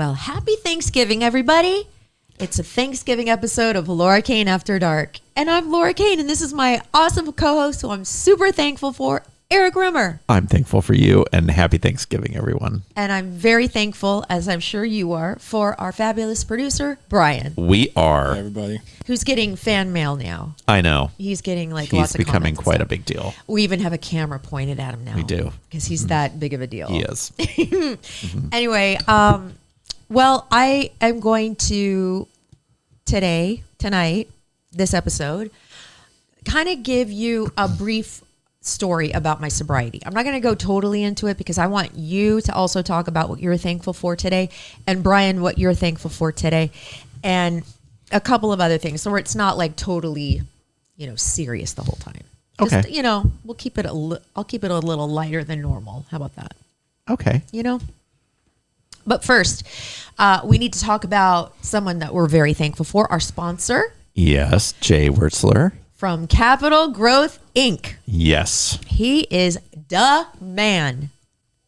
Well, happy Thanksgiving, everybody. It's a Thanksgiving episode of Laura Kane After Dark. And I'm Laura Kane, and this is my awesome co-host who I'm super thankful for, Eric Rimmer. I'm thankful for you, and happy Thanksgiving, everyone. And I'm very thankful, as I'm sure you are, for our fabulous producer, Brian. We are. Hey, everybody. Who's getting fan mail now. I know. He's getting lots of He's becoming comments. quite a big deal. We even have a camera pointed at him now. We do. Because he's that big of a deal. He is. Anyway, well, I am going to tonight, this episode, kind of give you a brief story about my sobriety. I'm not going to go totally into it because I want you to also talk about what you're thankful for today, and Brian, what you're thankful for today, and a couple of other things. So it's not like totally, serious the whole time. Okay. Just, we'll keep it I'll keep it a little lighter than normal. How about that? Okay. But first, we need to talk about someone that we're very thankful for, our sponsor. Yes, Jay Wertzler. From Capital Growth, Inc. Yes. He is the man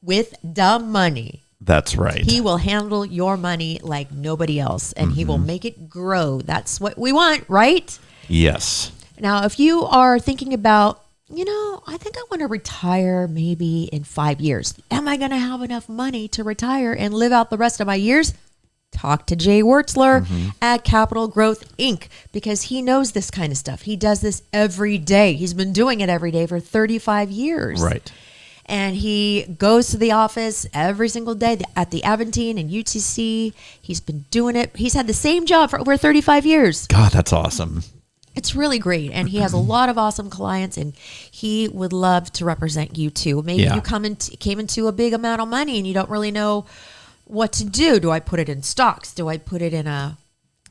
with the money. That's right. He will handle your money like nobody else, and he will make it grow. That's what we want, right? Yes. Now, if you are thinking about, I think I want to retire maybe in 5 years. Am I going to have enough money to retire and live out the rest of my years? Talk to Jay Wertzler at Capital Growth, Inc. because he knows this kind of stuff. He does this every day. He's been doing it every day for 35 years. Right. And he goes to the office every single day at the Aventine and UTC. He's been doing it. He's had the same job for over 35 years. God, that's awesome. It's really great. And he has a lot of awesome clients, and he would love to represent you too. Maybe you came into a big amount of money and you don't really know what to do. Do I put it in stocks? Do I put it in a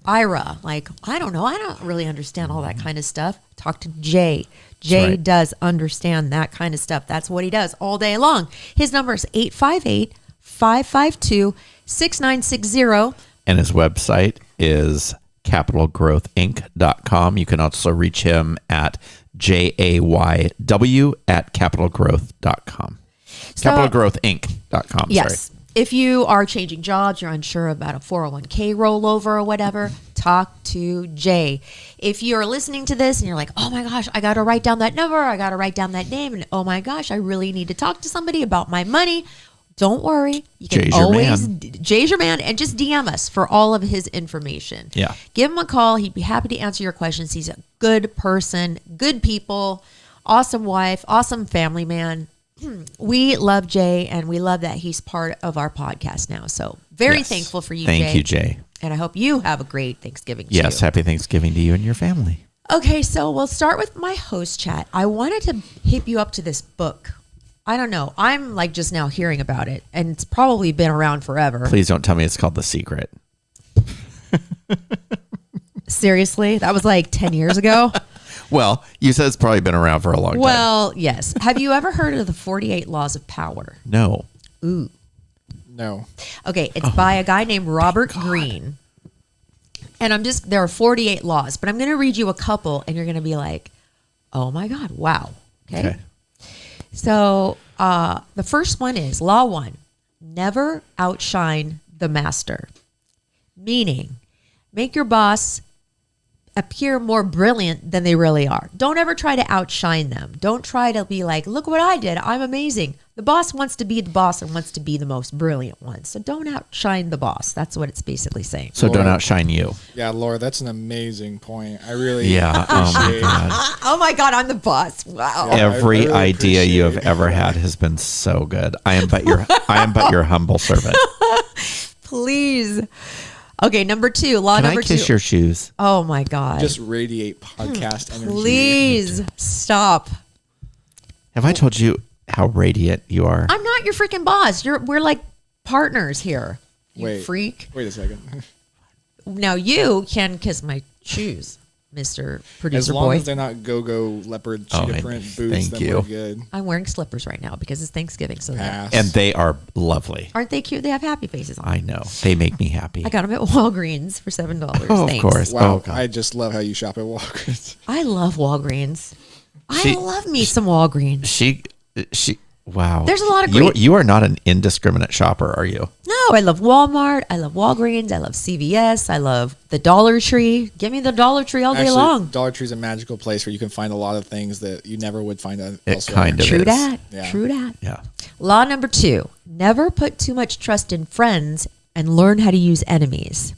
IRA? I don't know. I don't really understand all that kind of stuff. Talk to Jay. Jay does understand that kind of stuff. That's what he does all day long. His number is 858-552-6960. And his website is capitalgrowthinc.com. You can also reach him at JAYW@capitalgrowth.com. Capitalgrowthinc.com. Yes. Sorry. If you are changing jobs, you're unsure about a 401k rollover or whatever, talk to Jay. If you're listening to this and you're like, oh my gosh, I got to write down that number, I got to write down that name, and oh my gosh, I really need to talk to somebody about my money, don't worry. You can Jay's your man, and just DM us for all of his information. Yeah. Give him a call. He'd be happy to answer your questions. He's a good person, good people, awesome wife, awesome family man. We love Jay, and we love that he's part of our podcast now. So very thankful for you, Jay. Thank you, Jay. And I hope you have a great Thanksgiving too. Yes, happy Thanksgiving to you and your family. Okay, so we'll start with my host chat. I wanted to hip you up to this book. I don't know. I'm just now hearing about it, and it's probably been around forever. Please don't tell me it's called The Secret. Seriously? That was 10 years ago? Well, you said it's probably been around for a long time. Well, yes. Have you ever heard of the 48 Laws of Power? No. Ooh. No. Okay, it's by a guy named Robert Greene. And there are 48 laws, but I'm going to read you a couple, and you're going to be like, oh my God, wow. Okay. So the first one is Law 1, never outshine the master. Meaning, make your boss appear more brilliant than they really are. Don't ever try to outshine them. Don't try to be like, look what I did. I'm amazing. The boss wants to be the boss and wants to be the most brilliant one. So don't outshine the boss. That's what it's basically saying. So don't outshine you. Yeah, Laura, that's an amazing point. I really appreciate Oh my God, I'm the boss. Wow. Yeah, Every I really idea you have appreciate ever had has been so good. I am but your humble servant. Please. Okay, number 2. Law Can number I kiss 2. your shoes? Oh my God. just radiate podcast energy. Please stop. Have I told you how radiant you are? I'm not your freaking boss. We're like partners here. You Wait. freak. Wait a second. Now you can kiss my shoes, Mr. Producer As long Boy. as they're not go-go leopard cheetah print boots, thank then you. we're good. I'm wearing slippers right now because it's Thanksgiving. So Pass. And they are lovely. aren't they cute? They have happy faces on. I know. They make me happy. I got them at Walgreens for $7. Oh, Thanks. of course. Wow, Oh, God. I just love how you shop at Walgreens. I love Walgreens. She- I love me some Walgreens. She Wow. There's a lot of great. You are not an indiscriminate shopper, are you? No, I love Walmart. I love Walgreens. I love CVS. I love the Dollar Tree. Give me the Dollar Tree all day long. Dollar Tree is a magical place where you can find a lot of things that you never would find elsewhere. It kind of True is. that. Yeah. True that. Yeah. Law number 2, never put too much trust in friends and learn how to use enemies.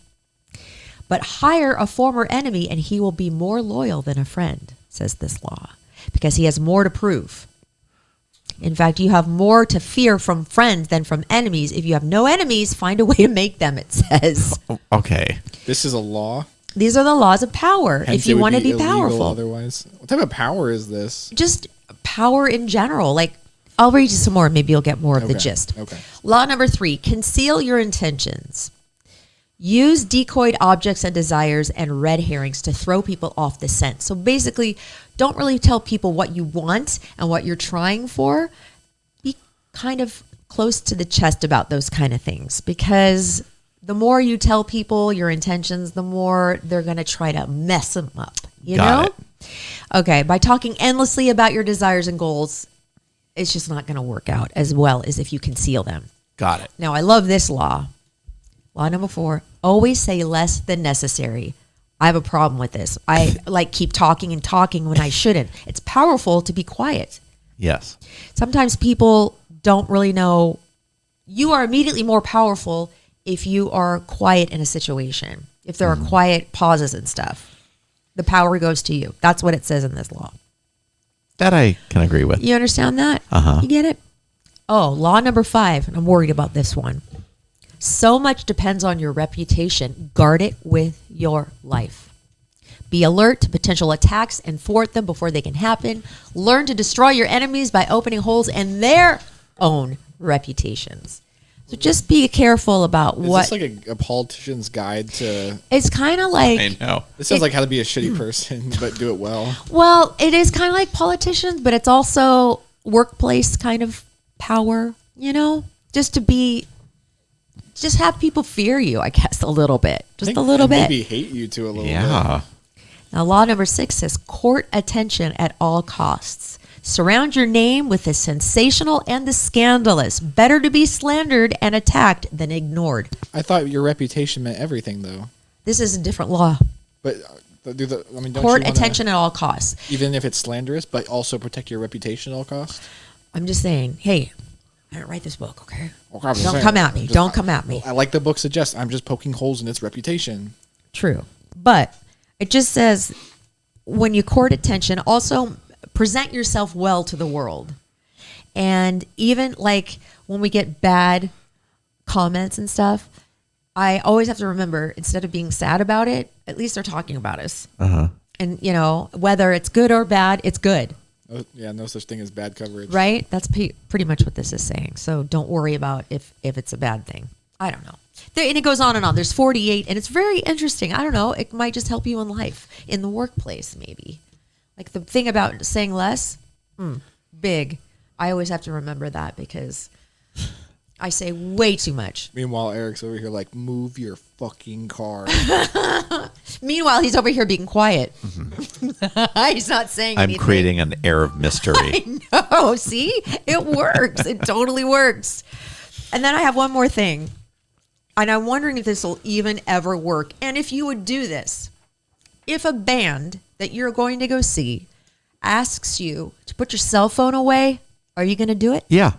But hire a former enemy and he will be more loyal than a friend, says this law, because he has more to prove. In fact, you have more to fear from friends than from enemies. If you have no enemies, find a way to make them, it says. Okay. This is a law. These are the laws of power. Hence if you want to be illegal powerful. Otherwise, what type of power is this? Just power in general. Like, I'll read you some more. Maybe you'll get more of the gist. Okay. Law number 3, conceal your intentions. Use decoyed objects and desires and red herrings to throw people off the scent. So basically, don't really tell people what you want and what you're trying for. Be kind of close to the chest about those kind of things, because the more you tell people your intentions, the more they're going to try to mess them up. You Got know? Okay, by talking endlessly about your desires and goals, it's just not going to work out as well as if you conceal them. Got it. Now, I love this law. Law number 4, always say less than necessary. I have a problem with this. I keep talking and talking when I shouldn't. It's powerful to be quiet. Yes. Sometimes people don't really know. You are immediately more powerful if you are quiet in a situation. If there are quiet pauses and stuff, the power goes to you. That's what it says in this law. That I can agree with. You understand that? Uh-huh. You get it? Oh, law number 5, and I'm worried about this one. So much depends on your reputation. Guard it with your life. Be alert to potential attacks and thwart them before they can happen. Learn to destroy your enemies by opening holes in their own reputations. So just be careful about Is this like a politician's guide to... It's kind of like... I know. This sounds like how to be a shitty person, but do it well. Well, it is kind of like politicians, but it's also workplace kind of power, you know? Just have people fear you, I guess, a little bit. Just a little bit. Maybe hate you too a little bit. Yeah. Now, law number 6 says court attention at all costs. Surround your name with the sensational and the scandalous. Better to be slandered and attacked than ignored. I thought your reputation meant everything, though. This is a different law. But don't Court you wanna, attention at all costs. even if it's slanderous, but also protect your reputation at all costs? I'm just saying, hey, I didn't write this book, okay? Okay, I'm just Don't saying. come at me. Don't come at me. I like the book suggests. I'm just poking holes in its reputation. True. But it just says when you court attention, also present yourself well to the world. And even like when we get bad comments and stuff, I always have to remember, instead of being sad about it, at least they're talking about us. Uh-huh. And, you know, whether it's good or bad, it's good. No such thing as bad coverage. Right? That's pretty much what this is saying. So don't worry about if it's a bad thing. I don't know. And it goes on and on. There's 48, and it's very interesting. I don't know. It might just help you in life, in the workplace, maybe. Like the thing about saying less, big. I always have to remember that because I say way too much. Meanwhile, Eric's over here like, move your fucking car. Meanwhile, he's over here being quiet. He's not saying I'm anything. creating an air of mystery. No, see? It works. It totally works. And then I have one more thing. And I'm wondering if this will even ever work. And if you would do this. If a band that you're going to go see asks you to put your cell phone away, are you going to do it? Yeah.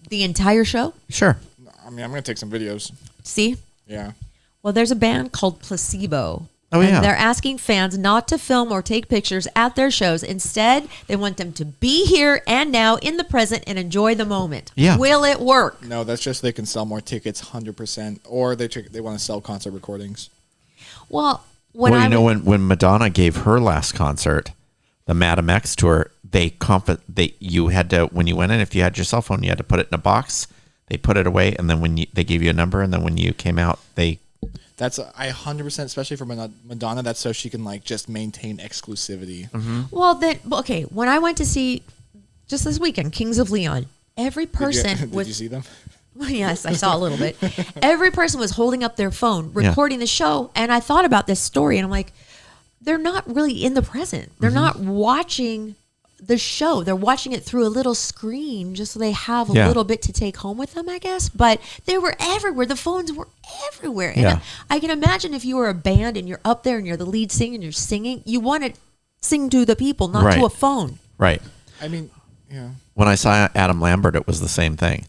The entire show? Sure. I mean, I'm going to take some videos. See? Yeah. Well, there's a band called Placebo. Oh, yeah. And they're asking fans not to film or take pictures at their shows. Instead, they want them to be here and now in the present and enjoy the moment. Yeah. Will it work? No, that's just so they can sell more tickets 100%. Or they want to sell concert recordings. Well, when Madonna gave her last concert, the Madam X tour, you had to, when you went in, if you had your cell phone, you had to put it in a box. They put it away, and then they gave you a number, and then when you came out, That's I 100%, especially for Madonna. That's so she can like just maintain exclusivity. Mm-hmm. Well, then, okay. When I went to see just this weekend, Kings of Leon, every person Did you see them? Well, yes, I saw a little bit. Every person was holding up their phone, recording the show, and I thought about this story, and I'm like, they're not really in the present. They're not watching the show. They're watching it through a little screen just so they have a Yeah. little bit to take home with them, I guess. But they were everywhere. The phones were everywhere. And Yeah. I can imagine if you were a band and you're up there and you're the lead singer and you're singing, you want to sing to the people, not Right. to a phone. Right. I mean, yeah. When I saw Adam Lambert, it was the same thing.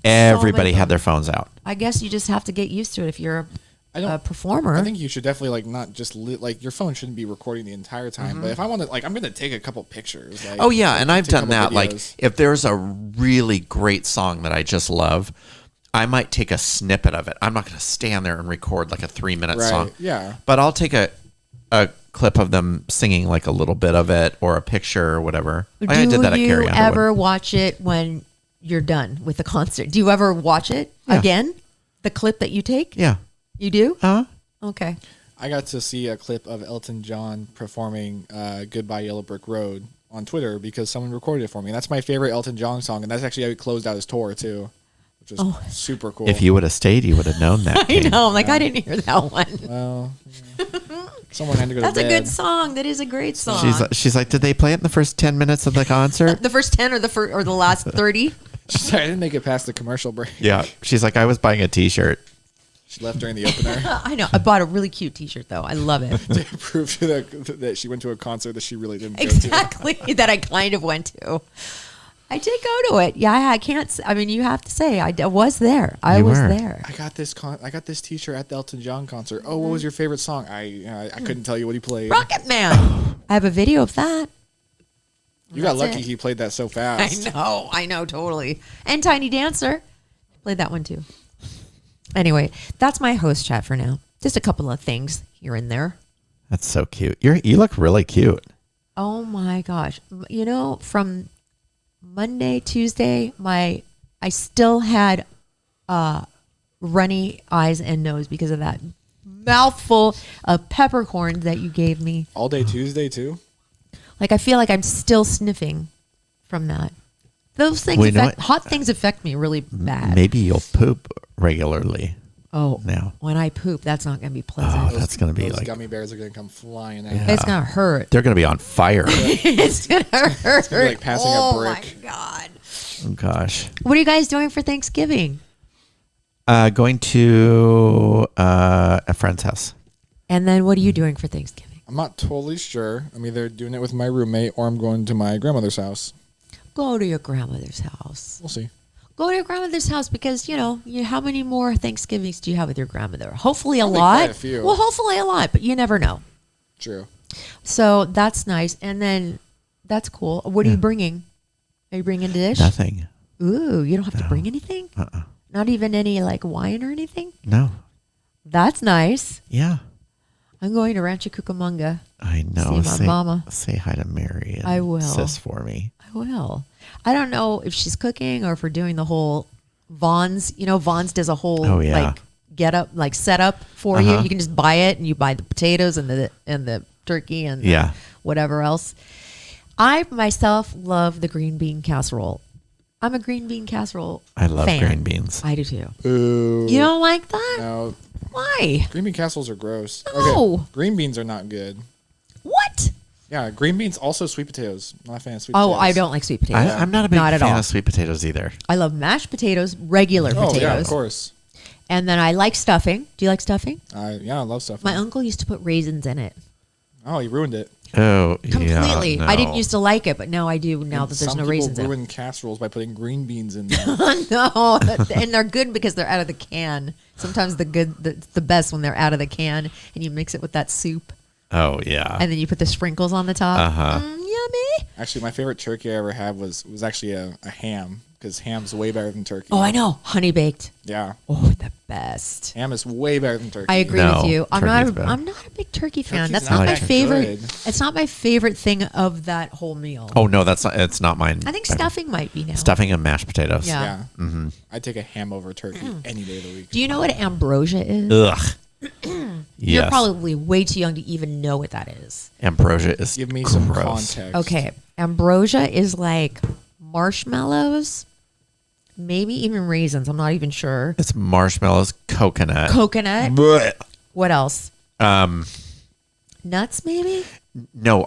Everybody had their phones out. I guess you just have to get used to it if you're I don't. a performer. I think you should definitely like not just like your phone shouldn't be recording the entire time. But if I want to, like, I'm gonna take a couple pictures. Like, Oh yeah, and I've take a done couple that. Like videos. if there's a really great song that I just love, I might take a snippet of it. I'm not going to stand there and record like a 3-minute Right, song. yeah. But I'll take a clip of them singing like a little bit of it or a picture or whatever. Like I did that at Do Carrie you Underwood. ever watch it when you're done with the concert? Do you ever watch it Yeah. again? The clip that you take? Yeah. You do? Huh? Okay. I got to see a clip of Elton John performing "Goodbye Yellow Brick Road" on Twitter because someone recorded it for me. And that's my favorite Elton John song, and that's actually how he closed out his tour too, which is super cool. If you would have stayed, you would have known that. I Kate. know. I'm like, I didn't hear that one. Well, someone had to go That's to a bed. good song. That is a great song. She's like, did they play it in the first 10 minutes of the concert? The first 10 or the last 30? Sorry, I didn't make it past the commercial break. Yeah. She's like, I was buying a T-shirt. She left during the opener I know. I bought a really cute T-shirt though. I love it. to prove to that she went to a concert that she really didn't go to. Exactly. That I kind of went to. I did go to it. Yeah, I can't. I mean, you have to say I was there. I You was were. there. I got this T-shirt at the Elton John concert. Oh, what was your favorite song? I couldn't tell you what he played. Rocket Man. I have a video of that. You got That's lucky it. he played that so fast. I know, totally. And Tiny Dancer. Played that one too. Anyway, that's my host chat for now. Just a couple of things here and there. That's so cute. You look really cute. Oh my gosh. You know, from Monday, Tuesday, I still had runny eyes and nose because of that mouthful of peppercorns that you gave me. All day Tuesday too. Like I feel like I'm still sniffing from that. Those things Well, you know what? hot things affect me really bad. Maybe you'll poop regularly. Oh, now. when I poop, that's not going to be Oh, pleasant. that's going to be Those like, gummy bears are gonna come flying out. It's going to hurt. they're going to be on fire. It's going to hurt. gonna be like passing a oh brick. my God. Oh, gosh. What are you guys doing for Thanksgiving? Going to a friend's house. And then what are you doing for Thanksgiving? I'm not totally sure. I'm either doing it with my roommate or I'm going to my grandmother's house. Go to your grandmother's house. We'll see. Go to your grandmother's house because, how many more Thanksgivings do you have with your grandmother? Hopefully a Probably lot. quite a few. Well, hopefully a lot, but you never know. True. So that's nice. And then that's cool. What are you bringing? Are you bringing a dish? Nothing. Ooh, you don't have to bring anything? Uh-uh. Not even any like wine or anything? No. That's nice. Yeah. I'm going to Rancho Cucamonga. I know. See my mama. Say hi to Mary and I will. sis for me. I will. I don't know if she's cooking or if we're doing the whole Vaughn's. Vaughn's does a whole Oh, yeah. like get up, like setup for you. Uh-huh. You can just buy it and you buy the potatoes and the turkey and the Yeah. whatever else. I myself love the green bean casserole. I'm a green bean casserole. I love fan. green beans. I do too. Ooh. You don't like that? No. Why? Green bean casseroles are gross. No. Okay. Green beans are not good. What? Yeah, green beans, also sweet potatoes. Not a fan of sweet Oh, potatoes. I don't like sweet potatoes. I'm not a big Not at fan all. of sweet potatoes either. I love mashed potatoes, regular Oh, potatoes. yeah, of course. And then I like stuffing. Do you like stuffing? Yeah, I love stuff. My uncle used to put raisins in it. Oh, he ruined it. Oh, Completely. Yeah, I didn't no. used to like it, but now I do now that there's Some no people raisins in it. ruin casseroles by putting green beans in them. No, and they're good because they're out of the can. Sometimes the best when they're out of the can and you mix it with that soup Oh, yeah. and then you put the sprinkles on the top. Uh-huh. Yummy. Actually, my favorite turkey I ever had was actually a ham because ham's way better than turkey. Oh, I know. Honey baked. Yeah, Oh, the best. ham is way better than turkey. I agree No, with you. I'm turkey's better. not a big turkey fan. Turkey's That's not not my that favorite. good. It's not my favorite thing of that whole meal. Oh, no, it's not mine. I think stuffing might be now. Stuffing and mashed potatoes. Yeah. Yeah, Mm-hmm. I'd take a ham over turkey any day of the week. Do you know what ambrosia is? Ugh. You're Yes. probably way too young to even know what that is. Ambrosia is Give me some gross. context. Okay. Ambrosia is like marshmallows, maybe even raisins. I'm not even sure. It's marshmallows, coconut. Coconut. Blech. What else? Um, Nuts, maybe? No,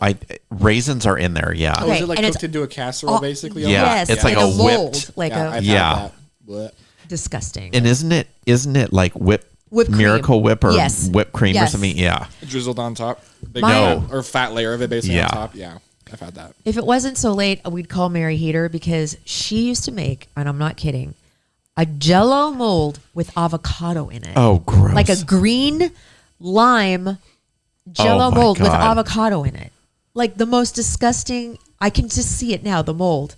raisins are in there. Yeah. Oh, Okay, is it like and it's cooked into a casserole, basically? Yeah, Yes, it's like in a mold, whipped- like Yeah, a I've Yeah. had that. Blech. disgusting. And isn't it like Whipped cream. Miracle Whip or Yes. whipped cream or Yes. something? Yeah. Drizzled on top. Big My- fat, or fat layer of it basically Yeah. on top. Yeah, I've had that. If it wasn't so late, we'd call Mary Heater because she used to make, and I'm not kidding, a Jello mold with avocado in it. Oh, gross. Like a green lime Jello Oh, my mold with God. avocado in it. Like the most disgusting. I can just see it now. The mold,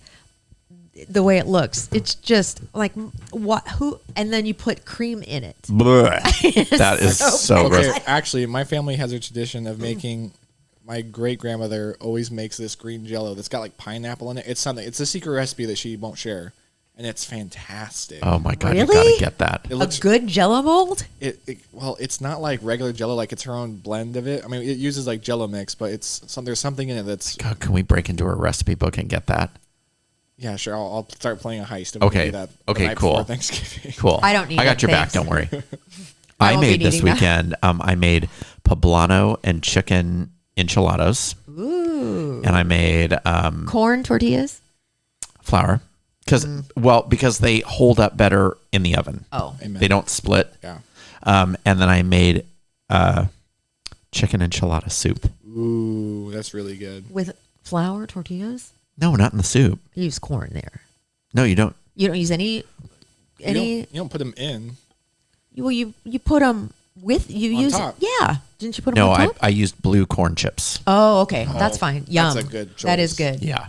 the way it looks, it's just like what? Who? And then you put cream in it. Blech. That is so Okay, gross. actually, my family has a tradition of making. My great grandmother always makes this green Jello that's got like pineapple in it. It's something. It's a secret recipe that she won't share, and it's fantastic. Oh my God, you Really? gotta get that. It A looks good Jello mold. well. It's not like regular Jello. Like it's her own blend of it. I mean, it uses like Jello mix, but there's something in it that's God, can we break into a recipe book and get that? yeah. Sure, I'll start playing a heist. And we can Okay. do that the Okay, night cool. before Thanksgiving. Cool. I don't need I got it, your back. thanks. Don't worry. I I won't be made this needing that. weekend. I made poblano and chicken enchiladas, Ooh. and I made Corn tortillas. flour because they hold up better in the oven. Oh. Amen. They don't split. Yeah. And then I made chicken enchilada soup. Ooh, that's really good. With flour tortillas. No, not in the soup. You use corn there. No, you don't. You don't use any. You don't put them in. Well, you put them with you On use top. yeah. Didn't you put them No, on I, top? I used blue corn chips. Oh, okay. That's fine. Yum. that's a good That is choice. good. Yeah.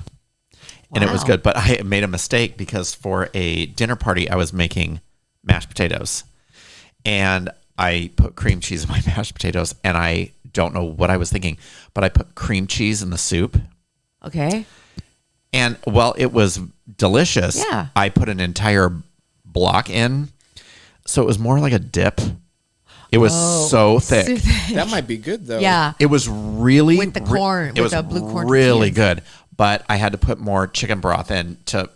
And it was Wow. good. But I made a mistake because for a dinner party, I was making mashed potatoes. And I put cream cheese in my mashed potatoes. And I don't know what I was thinking, but I put cream cheese in the soup. Okay. And while it was delicious, Yeah. I put an entire block in. So it was more like a dip. It was so thick. That might be good though. Yeah. It was really With the corn, It with was the blue corn really tortillas. good, but I had to put more chicken broth in to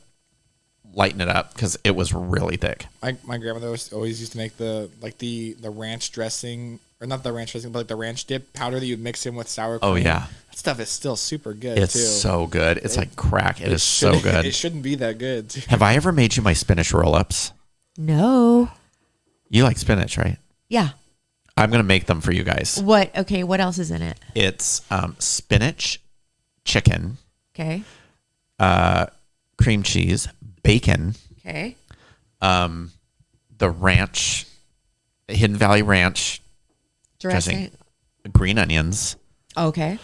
lighten it up because it was really thick. My grandmother always used to make the ranch dressing, or not the ranch dressing, but like the ranch dip powder that you'd mix in with sour cream. Oh, yeah. That stuff is still super good It's too. so good. It's like crack. It is so shouldn't- good. It shouldn't be that good. Too. Have I ever made you my spinach roll-ups? No. You like spinach, right? Yeah. I'm gonna make them for you guys. What? Okay. What else is in it? It's spinach, chicken, Okay. cream cheese, bacon, Okay. the ranch, Hidden Valley Ranch Dressing. green onions. Okay.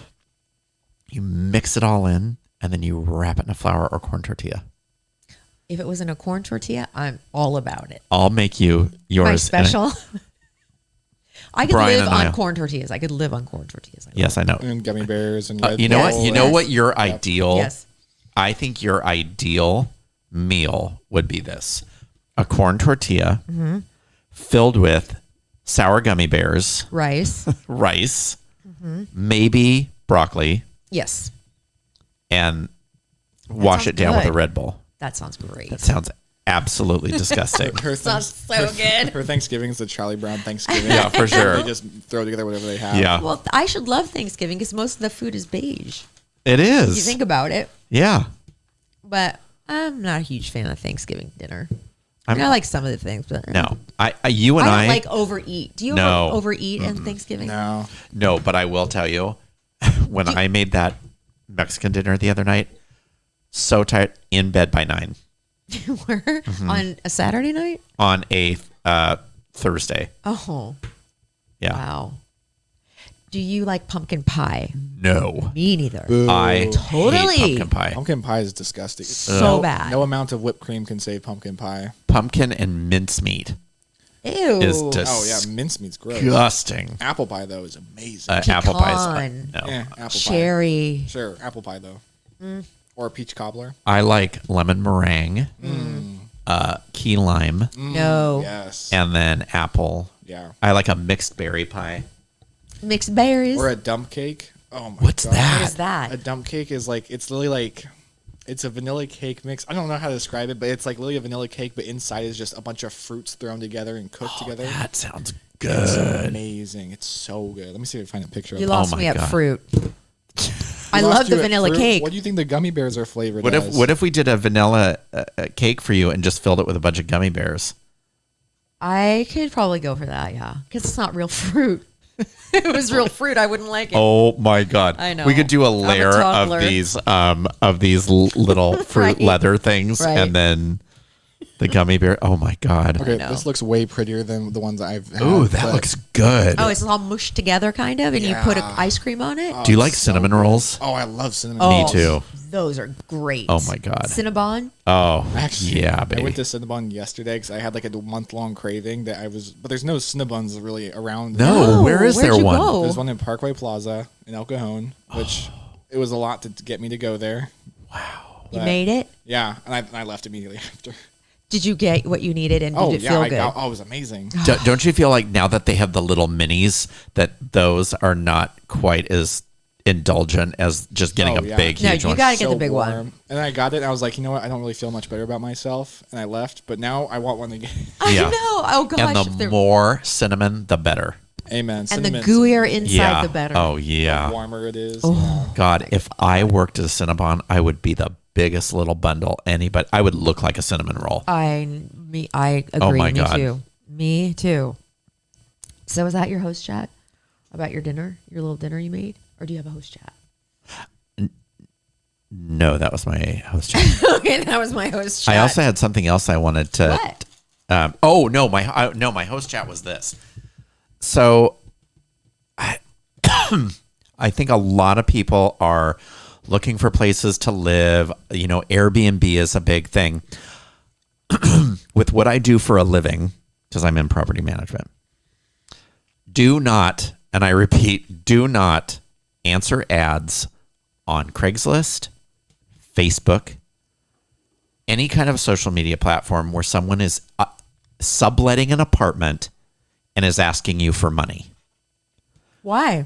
You mix it all in, and then you wrap it in a flour or corn tortilla. If it was in a corn tortilla, I'm all about it. I'll make you yours. My and special. I could Brian live and I- on corn tortillas. I could live on corn tortillas. Yes, I know. And gummy bears and Red You know Yes, what? You know yes. what? Your ideal. Yes. I think your ideal meal would be this: a corn tortilla Mm-hmm. filled with sour gummy bears, Rice. rice, Mm-hmm. maybe broccoli, Yes. and wash sounds it down with a good. Red Bull. That sounds great. That sounds absolutely disgusting. Her Sounds so good. Her Thanksgiving is the Charlie Brown Thanksgiving. Yeah, for sure. They just throw together whatever they have. Yeah, Well, I should love Thanksgiving because most of the food is beige. it If you is. think about it. Yeah. But I'm not a huge fan of Thanksgiving dinner. I'm- I like some of the things, but No, you and I I don't like overeat. Do you No. overeat on Thanksgiving? No. No, but I will tell you, when I made that Mexican dinner the other night, so tired, in bed by 9 You were Mm-hmm. on a Saturday night? on a Thursday. Oh, Yeah. wow. Do you like pumpkin pie? No, Me neither. I Totally. hate pumpkin pie. Pumpkin pie is disgusting. So bad. No amount of whipped cream can save pumpkin pie. Pumpkin and mincemeat Ew. is Oh yeah, mincemeat's gross. disgusting. Apple pie though is amazing. Apple pie is Pecan. no. Yeah, apple pie. Cherry. Sure, apple pie though. Or a peach cobbler. I like lemon meringue, key lime, No. Yes. and then apple. Yeah. I like a mixed berry pie. Mixed berries. Or a dump cake. Oh my What's god. that? What is that? A dump cake is like it's literally like it's a vanilla cake mix. I don't know how to describe it, but it's like literally a vanilla cake, but inside is just a bunch of fruits thrown together and cooked together. That sounds It's good. amazing. It's so good. Let me see if I can find a picture You of it. lost my me at God. fruit. I love the vanilla fruit. cake. What do you think the gummy bears are flavored What as? if we did a vanilla cake for you and just filled it with a bunch of gummy bears? I could probably go for that, yeah, because it's not real fruit. If it was real fruit, I wouldn't like it. Oh my God! I know. We could do a layer of toddler. these little fruit Right. leather things, Right. and then the gummy bear. Oh my God! Okay, know. this looks way prettier than the ones I've had. Ooh, that but- looks good. Oh, it's all mushed together, kind of, and you put Yeah. ice cream on it. Do you like so cinnamon good. rolls? Oh, I love cinnamon Oh, rolls. Me too. Those are great. Oh my God! Cinnabon. Oh, Actually, yeah, I baby. went to Cinnabon yesterday because I had like a month-long craving that I was, but there's no Cinnabons really around. No, where is where'd there you one? go? There's one in Parkway Plaza in El Cajon, which it was a lot to get me to go there. You But- made it. Yeah, and I left immediately after. Did you get what you needed, and did it feel good? it was amazing. Don't you feel like now that they have the little minis, that those are not quite as indulgent as just getting Oh, a yeah. big, No, huge you one? gotta get the big one. warm. And I got it, and I was like, you know what? I don't really feel much better about myself, and I left. But now I want one again. I Yeah. know. Oh gosh. And if the they're- more cinnamon, the better. Amen. and the Cinnamon's gooier inside, Yeah. the better. Oh the yeah. warmer it is. Oh. God, if I worked at a Cinnabon, I would be the biggest little bundle. Anybody, I would look like a cinnamon roll. I agree. Oh, my Me God. too. Me too. So was that your host chat about your dinner, your little dinner you made, or do you have a host chat? No, that was my host chat. Okay, that was my host chat. I also had something else I wanted to. What? My host chat was this. So, I think a lot of people are looking for places to live. You know, Airbnb is a big thing. With what I do for a living, because I'm in property management, do not, and I repeat, do not answer ads on Craigslist, Facebook, any kind of social media platform where someone is subletting an apartment and is asking you for money. Why?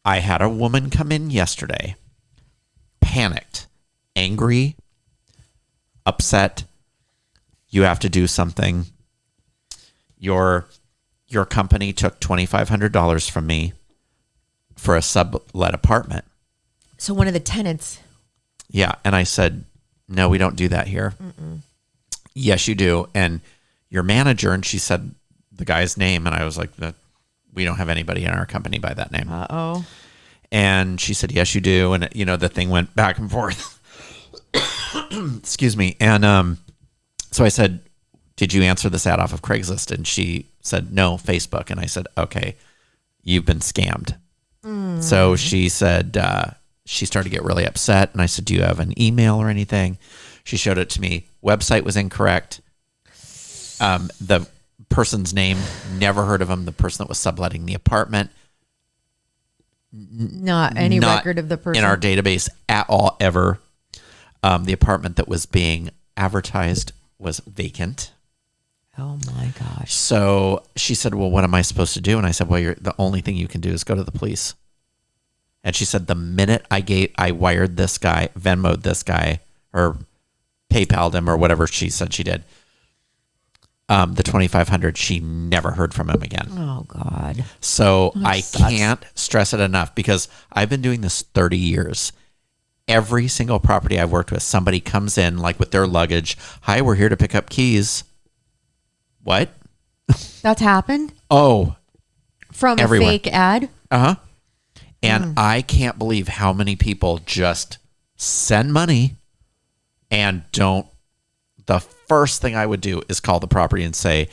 I had a woman come in yesterday, panicked, angry, upset. You have to do something. Your company took $2,500 from me for a sublet apartment. So one of the tenants. Yeah. And I said, no, we don't do that here. Yes, you do. And your manager, and she said the guy's name. And I was like, we don't have anybody in our company by that name. Uh-oh. And she said, yes, you do. And, you know, the thing went back and forth. Excuse me. And so I said, did you answer this ad off of Craigslist? And she said, no, Facebook. And I said, okay, you've been scammed. So she said, she started to get really upset. And I said, do you have an email or anything? She showed it to me. Website was incorrect. The person's name, never heard of him. The person that was subletting the apartment, Not any not record of the person. in our database at all, ever. The apartment that was being advertised was vacant. Oh my gosh. So she said, well, what am I supposed to do? And I said, well, the only thing you can do is go to the police. And she said, the minute I wired this guy, Venmoed this guy, or PayPal'd him, or whatever she said she did, the $2,500, she never heard from him again. Oh God. So I sucks. can't stress it enough, because I've been doing this 30 years. Every single property I've worked with, somebody comes in like with their luggage. Hi, we're here to pick up keys. What? That's happened Oh, from Everywhere. a fake ad. uh-huh. And I can't believe how many people just send money and don't. The first thing I would do is call the property and say,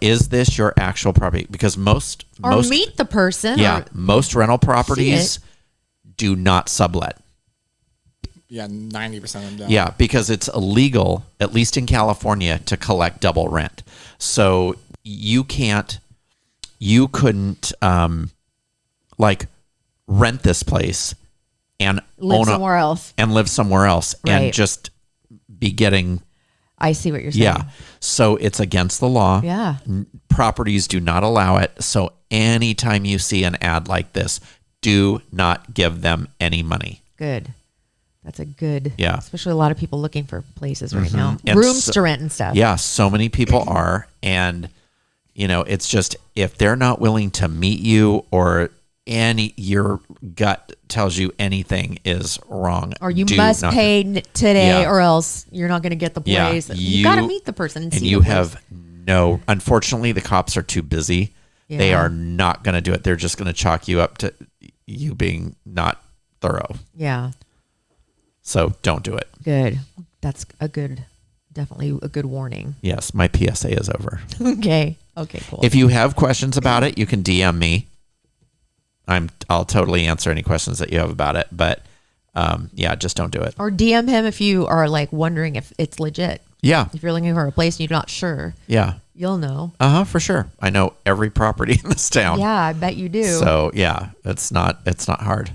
is this your actual property? Because most Meet the person. yeah, or- most rental properties do not sublet. Yeah, 90% of them don't. Yeah, because it's illegal, at least in California, to collect double rent. So you couldn't like rent this place and live own somewhere else. and live somewhere else and Right. just be getting, I see what you're saying. yeah. So it's against the law. Yeah. Properties do not allow it. So anytime you see an ad like this, do not give them any money. Good. That's a good. Yeah. Especially a lot of people looking for places right now. And Rooms so- to rent and stuff. Yeah, so many people are. And, you know, it's just, if they're not willing to meet you or your gut tells you anything is wrong, or you must pay today, or else you're not going to get the place. You got to meet the person, and see you have no. Unfortunately, the cops are too busy. Yeah. They are not going to do it. They're just going to chalk you up to you being not thorough. Yeah. So don't do it. Good. That's definitely a good warning. Yes, my PSA is over. Okay, cool. If you have questions about it, you can DM me. I'll totally answer any questions that you have about it. But just don't do it. Or DM him if you are like wondering if it's legit. Yeah. If you're looking for a place and you're not sure. Yeah. You'll know. For sure. I know every property in this town. Yeah, I bet you do. So yeah, it's not hard.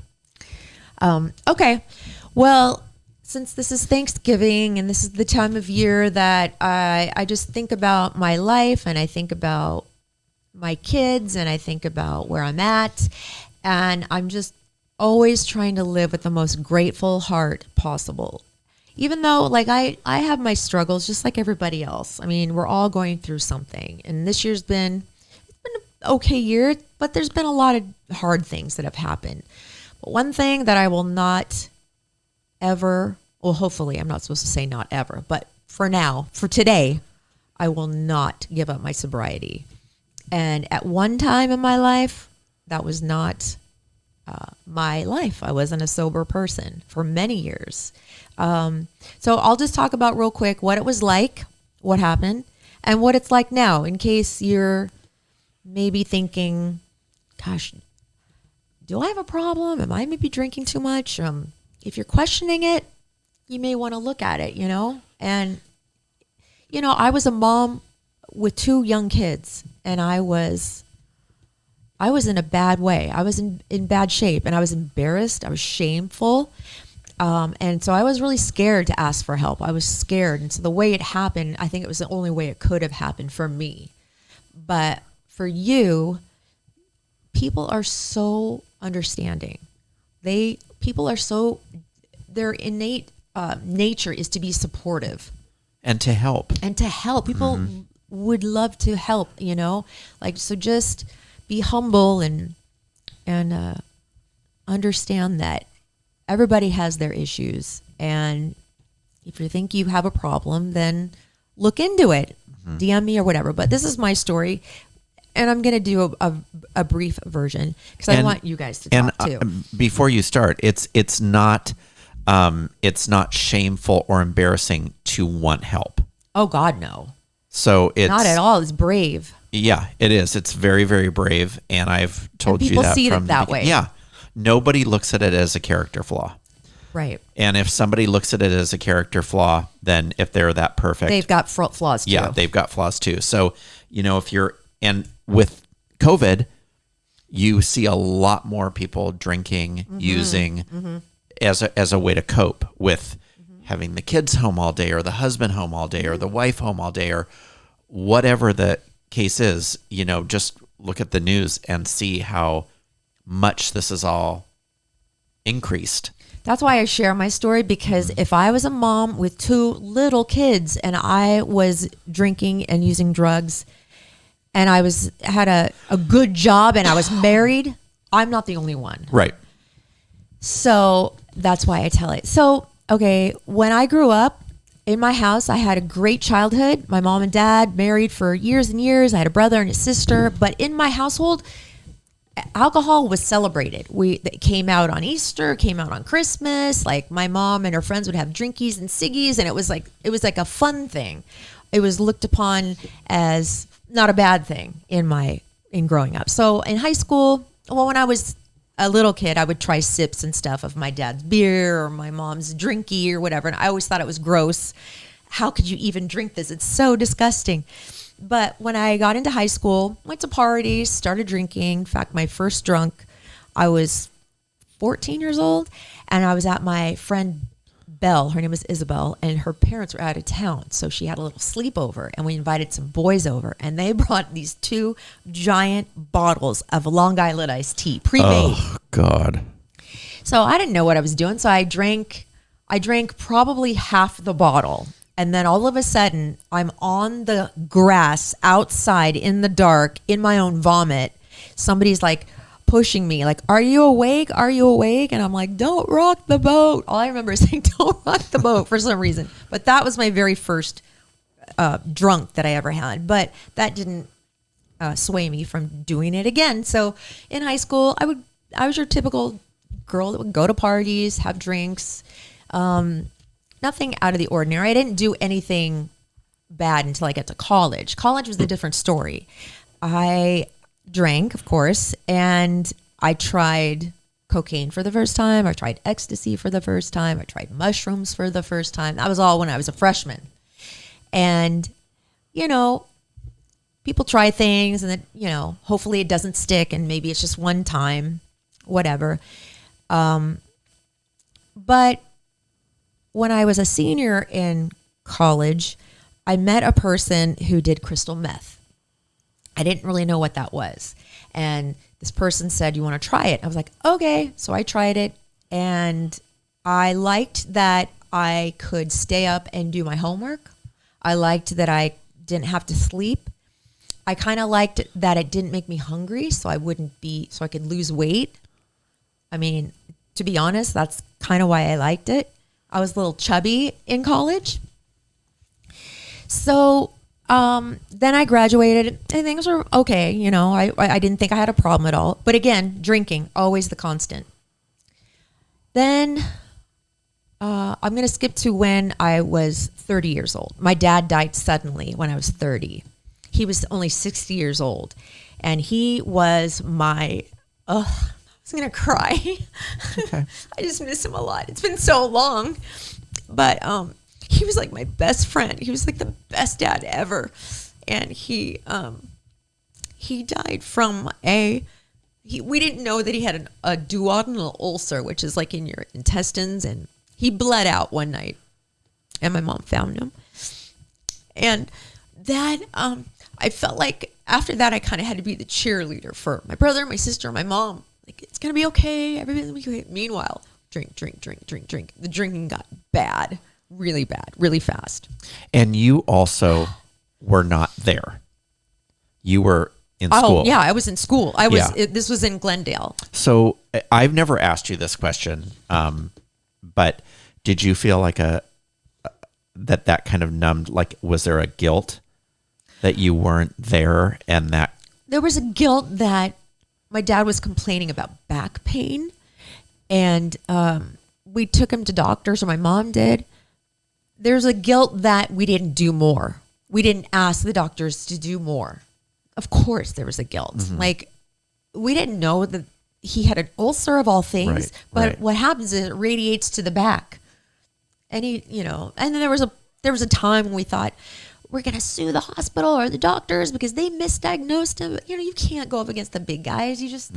Okay. Well, since this is Thanksgiving and this is the time of year that I just think about my life, and I think about my kids, and I think about where I'm at, and I'm just always trying to live with the most grateful heart possible. Even though like I have my struggles just like everybody else. I mean, we're all going through something, and this year's been an okay year, but there's been a lot of hard things that have happened. But one thing that I will not ever, well, hopefully I'm not supposed to say not ever, but for now, for today, I will not give up my sobriety. And at one time in my life, that was not my life. I wasn't a sober person for many years. So I'll just talk about real quick what it was like, what happened, and what it's like now, in case you're maybe thinking, gosh, do I have a problem? Am I maybe drinking too much? If you're questioning it, you may want to look at it, And, I was a mom with 2 young kids, and I was in a bad way. I was in bad shape, and I was embarrassed. I was shameful. And so I was really scared to ask for help. I was scared. And so the way it happened, I think it was the only way it could have happened for me. But for you, people are so understanding. Their innate nature is to be supportive. And to help. People would love to help, so just be humble and understand that everybody has their issues. And if you think you have a problem, then look into it. DM me or whatever. But this is my story, and I'm going to do a brief version because I want you guys to talk too. Before you start, it's not shameful or embarrassing to want help. Oh God, no. So it's not at all. It's brave. Yeah, it is. It's very, very brave. And I've told you that. People see it that way. Yeah. Nobody looks at it as a character flaw. Right. And if somebody looks at it as a character flaw, then if they're that perfect, they've got flaws too. Yeah, they've got flaws too. So, and with COVID, you see a lot more people drinking, using as a way to cope with having the kids home all day, or the husband home all day, or the wife home all day, or whatever the case is. Just look at the news and see how much this is all increased. That's why I share my story, because if I was a mom with 2 little kids and I was drinking and using drugs, and I had a good job and I was married, I'm not the only one. Right. So that's why I tell it. So, okay, when I grew up in my house, I had a great childhood. My mom and dad married for years and years. I had a brother and a sister. But in my household, alcohol was celebrated. It came out on Easter, came out on Christmas. Like my mom and her friends would have drinkies and ciggies, and it was like a fun thing. It was looked upon as not a bad thing in growing up. So in high school, when I was a little kid, I would try sips and stuff of my dad's beer or my mom's drinky or whatever, and I always thought it was gross. How could you even drink this? It's so disgusting. But when I got into high school, went to parties, started drinking. In fact, my first drunk, I was 14 years old, and I was at my friend Belle. Her name was Isabel, and her parents were out of town. So she had a little sleepover, and we invited some boys over, and they brought these 2 giant bottles of Long Island iced tea, pre-made. Oh, God. So I didn't know what I was doing. So I drank probably half the bottle. And then all of a sudden, I'm on the grass outside in the dark in my own vomit. Somebody's like pushing me, like, "Are you awake? Are you awake?" And I'm like, "Don't rock the boat." All I remember is saying, "Don't rock the boat," for some reason. But that was my very first drunk that I ever had. But that didn't sway me from doing it again. So in high school, I was your typical girl that would go to parties, have drinks, nothing out of the ordinary. I didn't do anything bad until I got to college. College was a different story. I drank, of course, and I tried cocaine for the first time. I tried ecstasy for the first time. I tried mushrooms for the first time. That was all when I was a freshman. And, you know, people try things and then, you know, hopefully it doesn't stick and maybe it's just one time, whatever. But when I was a senior in college, I met a person who did crystal meth. I didn't really know what that was. And this person said, "You want to try it?" I was like, "Okay." So I tried it, and I liked that I could stay up and do my homework. I liked that I didn't have to sleep. I kind of liked that it didn't make me hungry, so I could lose weight. I mean, to be honest, that's kind of why I liked it. I was a little chubby in college. So then I graduated and things were okay. You know, I didn't think I had a problem at all. But again, drinking, always the constant. Then I'm going to skip to when I was 30 years old. My dad died suddenly when I was 30. He was only 60 years old. And he was my, I was going to cry. Okay. I just miss him a lot. It's been so long. But he was like my best friend. He was like the best dad ever. And he died from we didn't know that he had a duodenal ulcer, which is like in your intestines. And he bled out one night. And my mom found him. And that, I felt like after that, I kind of had to be the cheerleader for my brother, my sister, my mom. Like, it's going to be okay. Everything's going to be okay. Meanwhile, drink. The drinking got bad, really fast. And you also were not there. You were in school. Oh, yeah, I was in school. This was in Glendale. So I've never asked you this question, but did you feel like that kind of numbed, like, was there a guilt that you weren't there and that? There was a guilt that my dad was complaining about back pain, and we took him to doctors, or my mom did. There's a guilt that we didn't do more. We didn't ask the doctors to do more. Of course there was a guilt. Mm-hmm. Like, we didn't know that he had an ulcer of all things, but what happens is it radiates to the back. And and then there was a time when we thought, we're going to sue the hospital or the doctors because they misdiagnosed him. You can't go up against the big guys. It just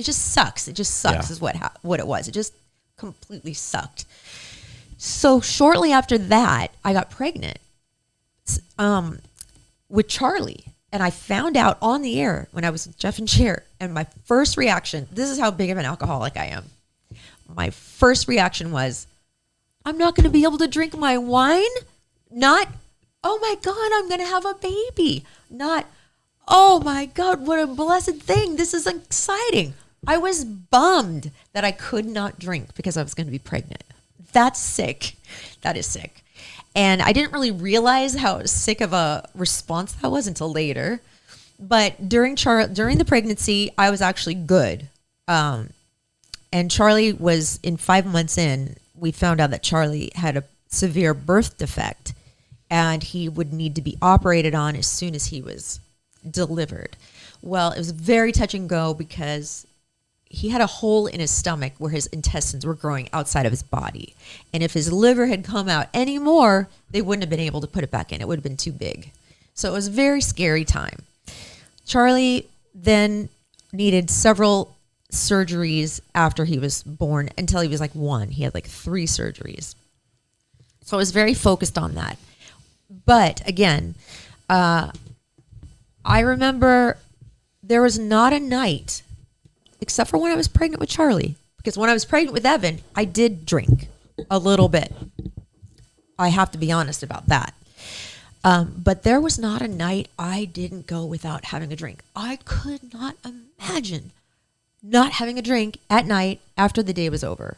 sucks. It just sucks is what it was. It just completely sucked. So shortly after that, I got pregnant with Charlie. And I found out on the air when I was with Jeff and Cher. And my first reaction, this is how big of an alcoholic I am. My first reaction was, I'm not going to be able to drink my wine. Not, oh my God, I'm going to have a baby. Not, oh my God, what a blessed thing. This is exciting. I was bummed that I could not drink because I was going to be pregnant. That's sick. That is sick. And I didn't really realize how sick of a response that was until later. But during the pregnancy, I was actually good. And Charlie was 5 months in. We found out that Charlie had a severe birth defect, and he would need to be operated on as soon as he was delivered. Well, it was very touch and go because he had a hole in his stomach where his intestines were growing outside of his body. And if his liver had come out anymore, they wouldn't have been able to put it back in. It would have been too big. So it was a very scary time. Charlie then needed several surgeries after he was born until he was like 1. He had like 3 surgeries. So I was very focused on that. But again, I remember there was not a night except for when I was pregnant with Charlie. Because when I was pregnant with Evan, I did drink a little bit. I have to be honest about that. But there was not a night I didn't go without having a drink. I could not imagine not having a drink at night after the day was over.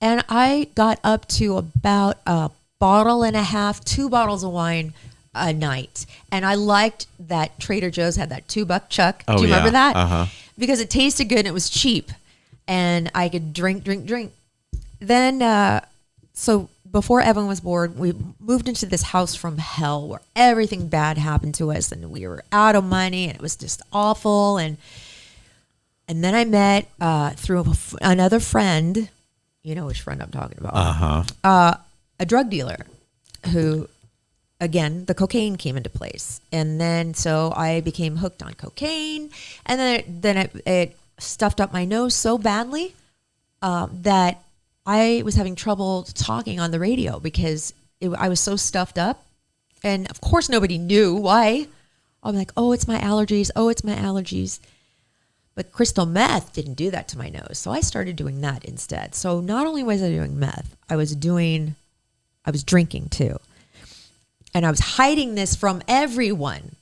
And I got up to about a bottle and a half, 2 bottles of wine a night. And I liked that Trader Joe's had that $2 chuck. Oh, do you remember that? Uh-huh. Because it tasted good and it was cheap. And I could drink. Then, so before Evan was born, we moved into this house from hell where everything bad happened to us and we were out of money and it was just awful. And then I met through another friend, you know which friend I'm talking about, a drug dealer who, again, the cocaine came into place. And then so I became hooked on cocaine. And then it stuffed up my nose so badly that I was having trouble talking on the radio because I was so stuffed up. And of course, nobody knew why. I'm like, oh, it's my allergies. Oh, it's my allergies. But crystal meth didn't do that to my nose. So I started doing that instead. So not only was I doing meth, I was drinking too. And I was hiding this from everyone.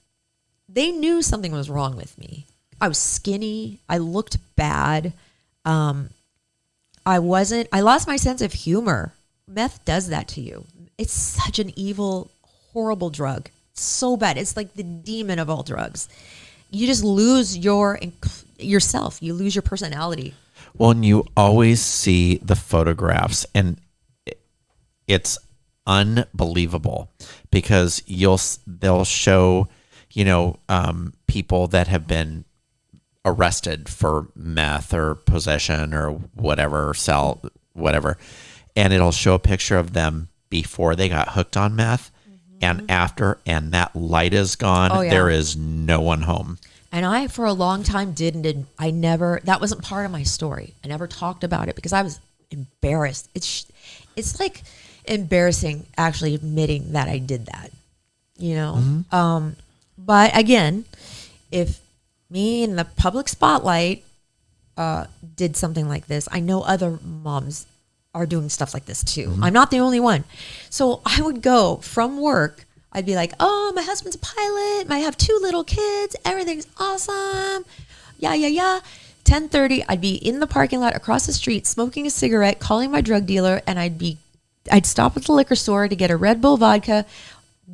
They knew something was wrong with me. I was skinny. I looked bad. I lost my sense of humor. Meth does that to you. It's such an evil, horrible drug. It's so bad. It's like the demon of all drugs. You just lose yourself. You lose your personality. Well, and you always see the photographs, and it's unbelievable because they'll show, people that have been arrested for meth or possession or whatever, whatever, and it'll show a picture of them before they got hooked on meth and after, and that light is gone. Oh, yeah. There is no one home. And I, for a long time, that wasn't part of my story. I never talked about it because I was embarrassed. It's like embarrassing actually admitting that I did that, But again, if me in the public spotlight did something like this, I know other moms are doing stuff like this too. I'm not the only one. So I would go from work. I'd be like, oh, my husband's a pilot. I have 2 little kids. Everything's awesome. Yeah. 10:30, I'd be in the parking lot across the street smoking a cigarette, calling my drug dealer, and I'd stop at the liquor store to get a Red Bull vodka,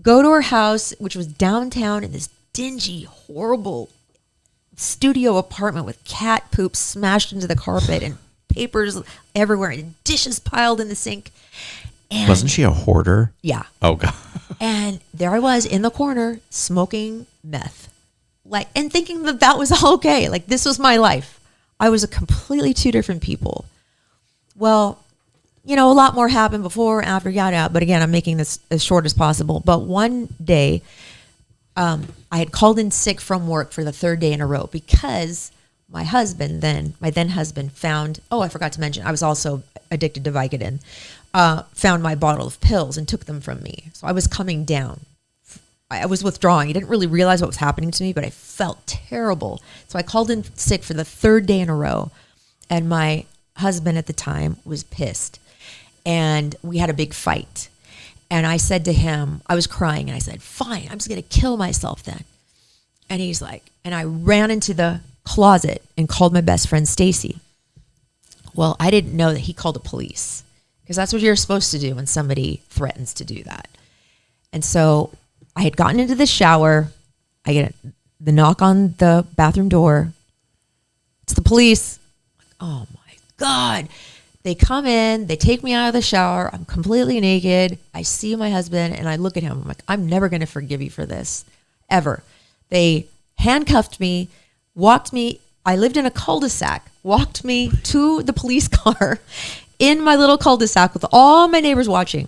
go to her house, which was downtown in this dingy, horrible studio apartment with cat poop smashed into the carpet and papers everywhere and dishes piled in the sink. And wasn't she a hoarder? Yeah. Oh, God. And there I was in the corner smoking meth, and thinking that was all okay. Like, this was my life. I was a completely 2 different people. Well, a lot more happened before and after, yada. But again, I'm making this as short as possible. But one day, I had called in sick from work for the 3rd day in a row because my then husband found, I forgot to mention, I was also addicted to Vicodin, found my bottle of pills and took them from me. So I was coming down. I was withdrawing. I didn't really realize what was happening to me, but I felt terrible. So I called in sick for the 3rd day in a row. And my husband at the time was pissed. And we had a big fight. And I said to him, I was crying, and I said, fine, I'm just going to kill myself then. And he's like, and I ran into the closet and called my best friend, Stacy. Well, I didn't know that he called the police because that's what you're supposed to do when somebody threatens to do that. And so I had gotten into the shower. I get the knock on the bathroom door. It's the police. Oh my God. They come in, they take me out of the shower. I'm completely naked. I see my husband and I look at him. I'm like, I'm never going to forgive you for this, ever. They handcuffed me, walked me. I lived in a cul-de-sac, walked me to the police car in my little cul-de-sac with all my neighbors watching.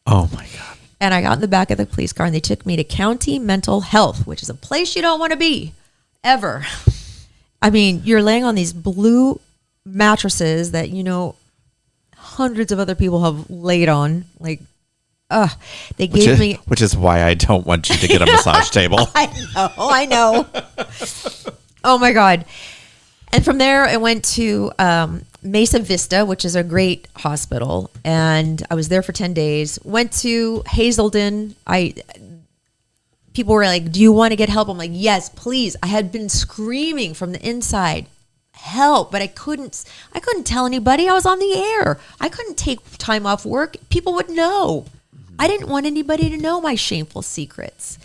Oh my God. And I got in the back of the police car and they took me to County Mental Health, which is a place you don't want to be, ever. I mean, you're laying on these blue mattresses that, hundreds of other people have laid on. Like, they gave me... Which is why I don't want you to get a massage table. I know. Oh my God. And from there, I went to Mesa Vista, which is a great hospital. And I was there for 10 days. Went to Hazelden. People were like, do you want to get help? I'm like, yes, please. I had been screaming from the inside, help, but I couldn't tell anybody I was on the air. I couldn't take time off work. People would know. I didn't want anybody to know my shameful secrets.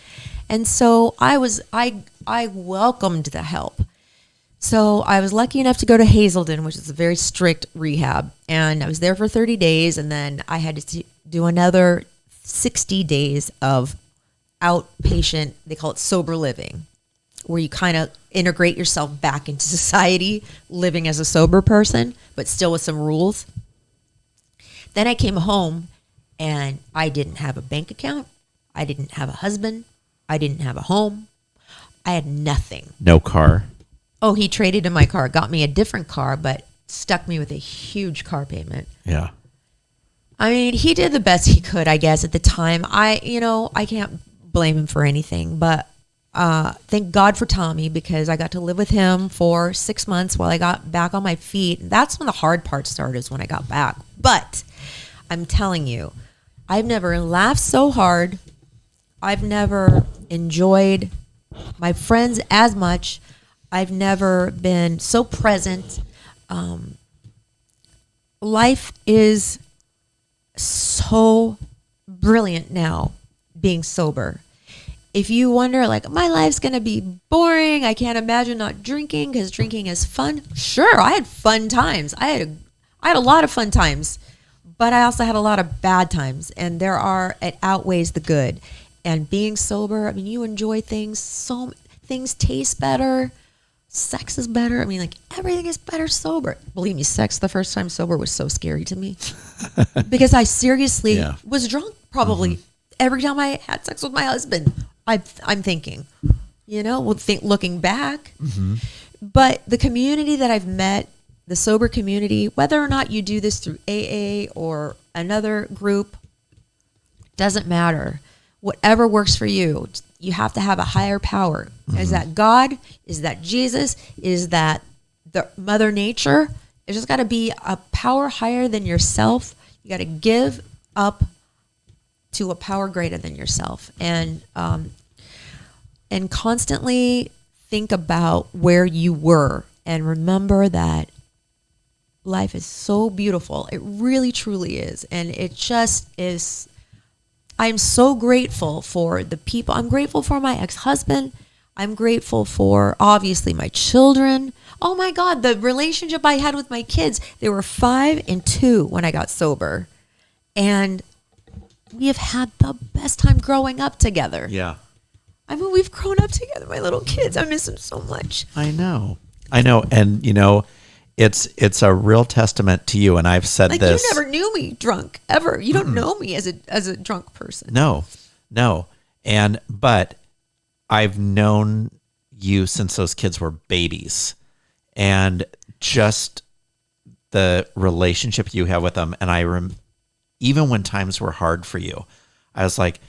And so I welcomed the help. So I was lucky enough to go to Hazelden, which is a very strict rehab. And I was there for 30 days. And then I had to do another 60 days of outpatient, they call it sober living, where you kind of integrate yourself back into society, living as a sober person, but still with some rules. Then I came home and I didn't have a bank account. I didn't have a husband. I didn't have a home. I had nothing. No car. Oh, he traded in my car, got me a different car, but stuck me with a huge car payment. Yeah. I mean, he did the best he could, I guess, at the time. I can't blame him for anything, but thank God for Tommy, because I got to live with him for 6 months while I got back on my feet. That's when the hard part started, is when I got back. But I'm telling you, I've never laughed so hard. I've never enjoyed my friends as much. I've never been so present. Life is so brilliant now, being sober. If you wonder, like, my life's going to be boring, I can't imagine not drinking because drinking is fun. Sure, I had fun times. I had a lot of fun times, but I also had a lot of bad times, and it outweighs the good. And being sober, I mean, you enjoy things. Things taste better. Sex is better. I mean, like, everything is better sober. Believe me, sex the first time sober was so scary to me because I seriously was drunk probably every time I had sex with my husband. I'm thinking, looking back. But the community that I've met, the sober community, whether or not you do this through AA or another group, doesn't matter. Whatever works for you. You have to have a higher power. Is that God? Is that Jesus? Is that the Mother Nature? It's just got to be a power higher than yourself. You got to give up to a power greater than yourself, and constantly think about where you were, and remember that life is so beautiful. It really, truly is, and it just is. I'm so grateful for the people. I'm grateful for my ex-husband. I'm grateful for, obviously, my children. Oh my God, the relationship I had with my kids. They were 5 and 2 when I got sober. And we have had the best time growing up together. Yeah. I mean, we've grown up together, my little kids. I miss them so much. I know. And, it's a real testament to you. And I've said this. You never knew me drunk, ever. You don't know me as a drunk person. No. But I've known you since those kids were babies, and just the relationship you have with them. And even when times were hard for you, I was like,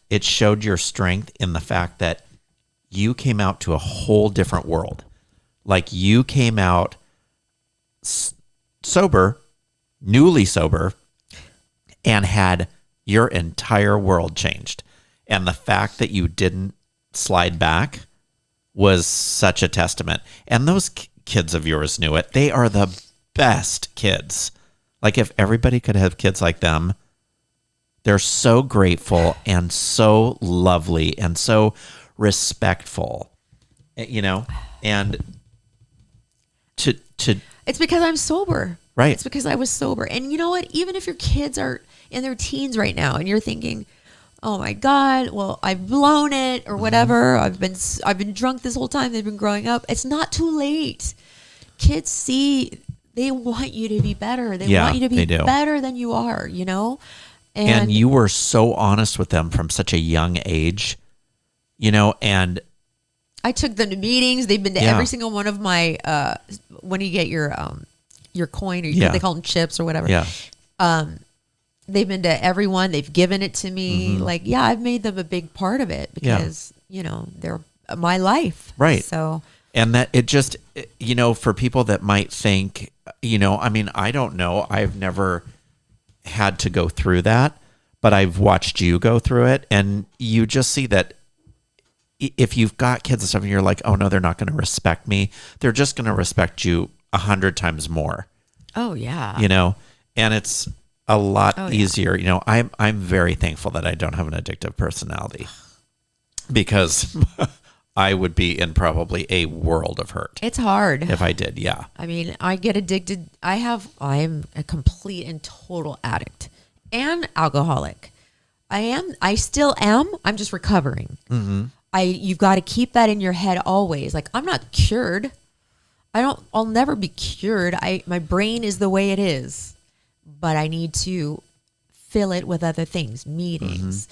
it showed your strength in the fact that you came out to a whole different world. Like, you came out sober, newly sober, and had your entire world changed. And the fact that you didn't slide back was such a testament. And those kids of yours knew it. They are the best kids. Like, if everybody could have kids like them, they're so grateful and so lovely and so respectful, and to it's because I'm sober. Right. It's because I was sober. And you know what? Even if your kids are in their teens right now and you're thinking, oh my God, well, I've blown it or whatever. I've been drunk this whole time. They've been growing up. It's not too late. Kids they want you to be better. They want you to be better than you are, And you were so honest with them from such a young age, and I took them to meetings. They've been to every single one of my, when you get your coin, or they call them chips or whatever. Yeah. They've been to everyone. They've given it to me. I've made them a big part of it because, they're my life. Right. So, and that it just, for people that might think, I don't know. I've never had to go through that, but I've watched you go through it, and you just see that if you've got kids and stuff and you're like, oh no, they're not going to respect me. They're just going to respect you 100 times more. Oh yeah. You know, and it's a lot easier. Yeah. You know, I'm very thankful that I don't have an addictive personality, because I would be in probably a world of hurt. It's hard if I did. Yeah. I mean, I get addicted. I'm a complete and total addict and alcoholic. I still am. I'm just recovering. Mm-hmm. You've got to keep that in your head always. Like, I'm not cured. I'll never be cured. My brain is the way it is, but I need to fill it with other things, meetings,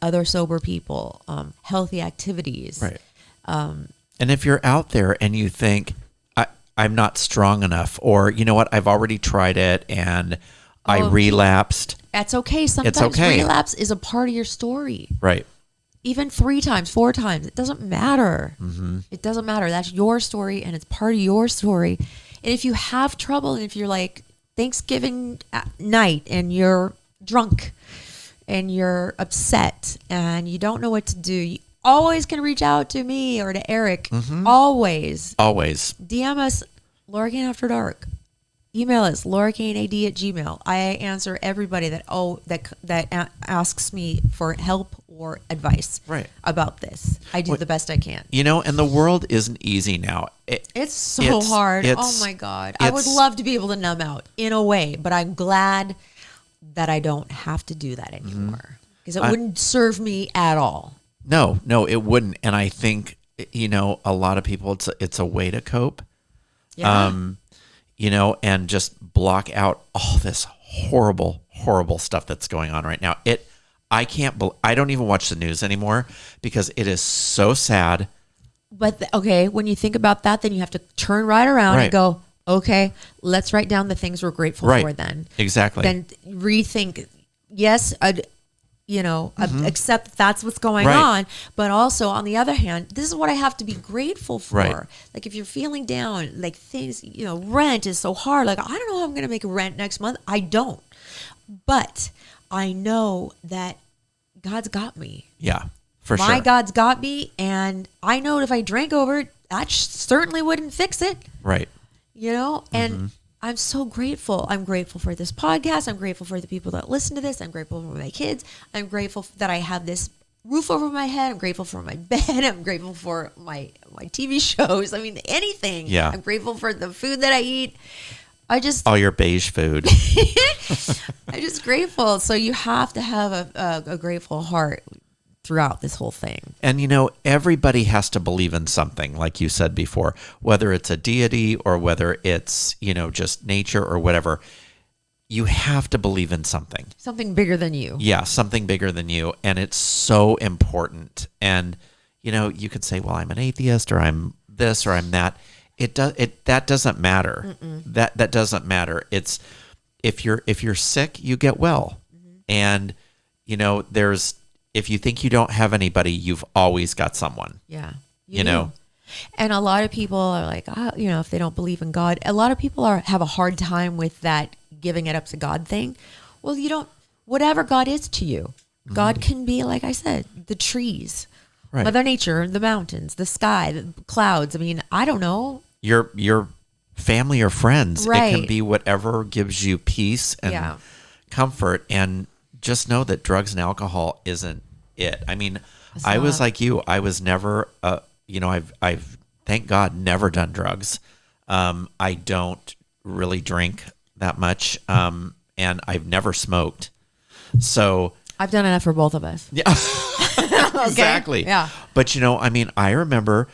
other sober people, healthy activities. Right. And if you're out there and you think, I'm not strong enough, or you know what, I've already tried it and I relapsed. That's okay. Sometimes relapse is a part of your story. Right. Even 3 times, 4 times, it doesn't matter. Mm-hmm. It doesn't matter. That's your story, and it's part of your story. And if you have trouble, and if you're like Thanksgiving night and you're drunk and you're upset and you don't know what to do, you always can reach out to me or to Eric. Mm-hmm. Always. DM us, Laura Kane After Dark. Email us, laurakanead@gmail. I answer everybody that asks me for help or advice about this. I do the best I can. You know, and the world isn't easy now. It's so hard. Oh my God. I would love to be able to numb out in a way, but I'm glad that I don't have to do that anymore, because it wouldn't serve me at all. No, it wouldn't. And I think, you know, a lot of people, it's a way to cope. Yeah. You know, and just block out all this horrible, horrible stuff that's going on right now. I don't even watch the news anymore because it is so sad. But when you think about that, then you have to turn right around and go, okay, let's write down the things we're grateful for then. Exactly. Then rethink, yes, accept that's what's going on. But also, on the other hand, this is what I have to be grateful for. Right. Like, if you're feeling down, like things, rent is so hard. Like, I don't know how I'm going to make rent next month. I don't. But I know that God's got me. Yeah, for sure. My God's got me. And I know if I drank over it, that certainly wouldn't fix it. Right. And I'm so grateful. I'm grateful for this podcast. I'm grateful for the people that listen to this. I'm grateful for my kids. I'm grateful that I have this roof over my head. I'm grateful for my bed. I'm grateful for my TV shows. I mean, anything. Yeah. I'm grateful for the food that I eat. All your beige food. I'm just grateful. So you have to have a grateful heart throughout this whole thing. And, everybody has to believe in something, like you said before, whether it's a deity or whether it's, just nature or whatever. You have to believe in something. Something bigger than you. Yeah, something bigger than you. And it's so important. And, you could say, well, I'm an atheist, or I'm this, or I'm that. That doesn't matter. That doesn't matter. It's if you're sick, you get well. Mm-hmm. And, if you think you don't have anybody, you've always got someone. Yeah. You know? And a lot of people are like, if they don't believe in God, a lot of people have a hard time with that giving it up to God thing. Well, whatever God is to you, God can be, like I said, the trees, Mother Nature, the mountains, the sky, the clouds. I mean, I don't know. Your family or friends. Right. It can be whatever gives you peace and comfort. And just know that drugs and alcohol isn't it. I mean, I was like you. I was never, I've thank God never done drugs. I don't really drink that much, and I've never smoked. So I've done enough for both of us. Yeah, exactly. Yeah. But I remember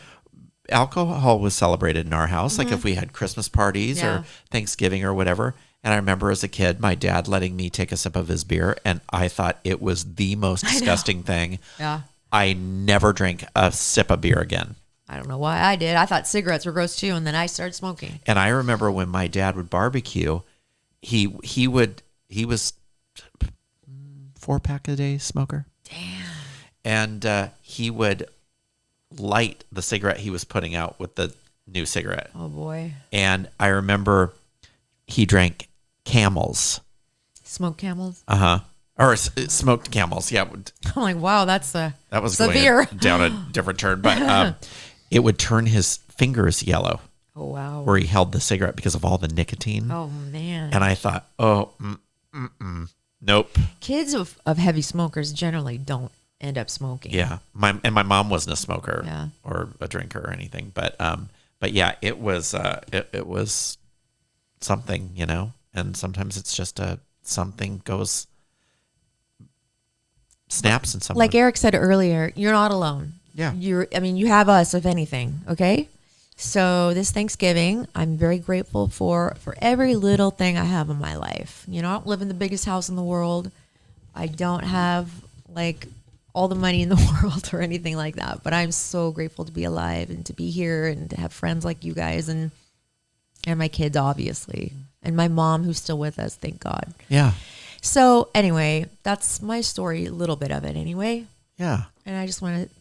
alcohol was celebrated in our house, like if we had Christmas parties or Thanksgiving or whatever. And I remember as a kid, my dad letting me take a sip of his beer, and I thought it was the most disgusting thing. Yeah. I never drank a sip of beer again. I don't know why I did. I thought cigarettes were gross too, and then I started smoking. And I remember when my dad would barbecue, he was 4-pack a day smoker. Damn. And he would light the cigarette he was putting out with the new cigarette. Oh boy. And I remember he drank Camels. Smoked Camels? Uh-huh. or smoked camels. Yeah, I'm like, wow, that's that was severe. going down a different turn, but it would turn his fingers yellow. Oh wow! Where he held the cigarette because of all the nicotine. Oh man! And I thought, nope. Kids of heavy smokers generally don't end up smoking. Yeah, my mom wasn't a smoker Yeah. or a drinker or anything, but yeah, it was it was something, you know. And sometimes it's just something goes snaps in someone. Like Eric said earlier, you're not alone. Yeah. You have us, if anything. Okay. So this Thanksgiving, I'm very grateful for every little thing I have in my life. You know, I don't live in the biggest house in the world. I don't have like all the money in the world or anything like that. But I'm so grateful to be alive and to be here and to have friends like you guys and my kids, obviously, and my mom who's still with us. Thank God. Yeah. So anyway, that's my story, a little bit of it anyway. Yeah. And I just want to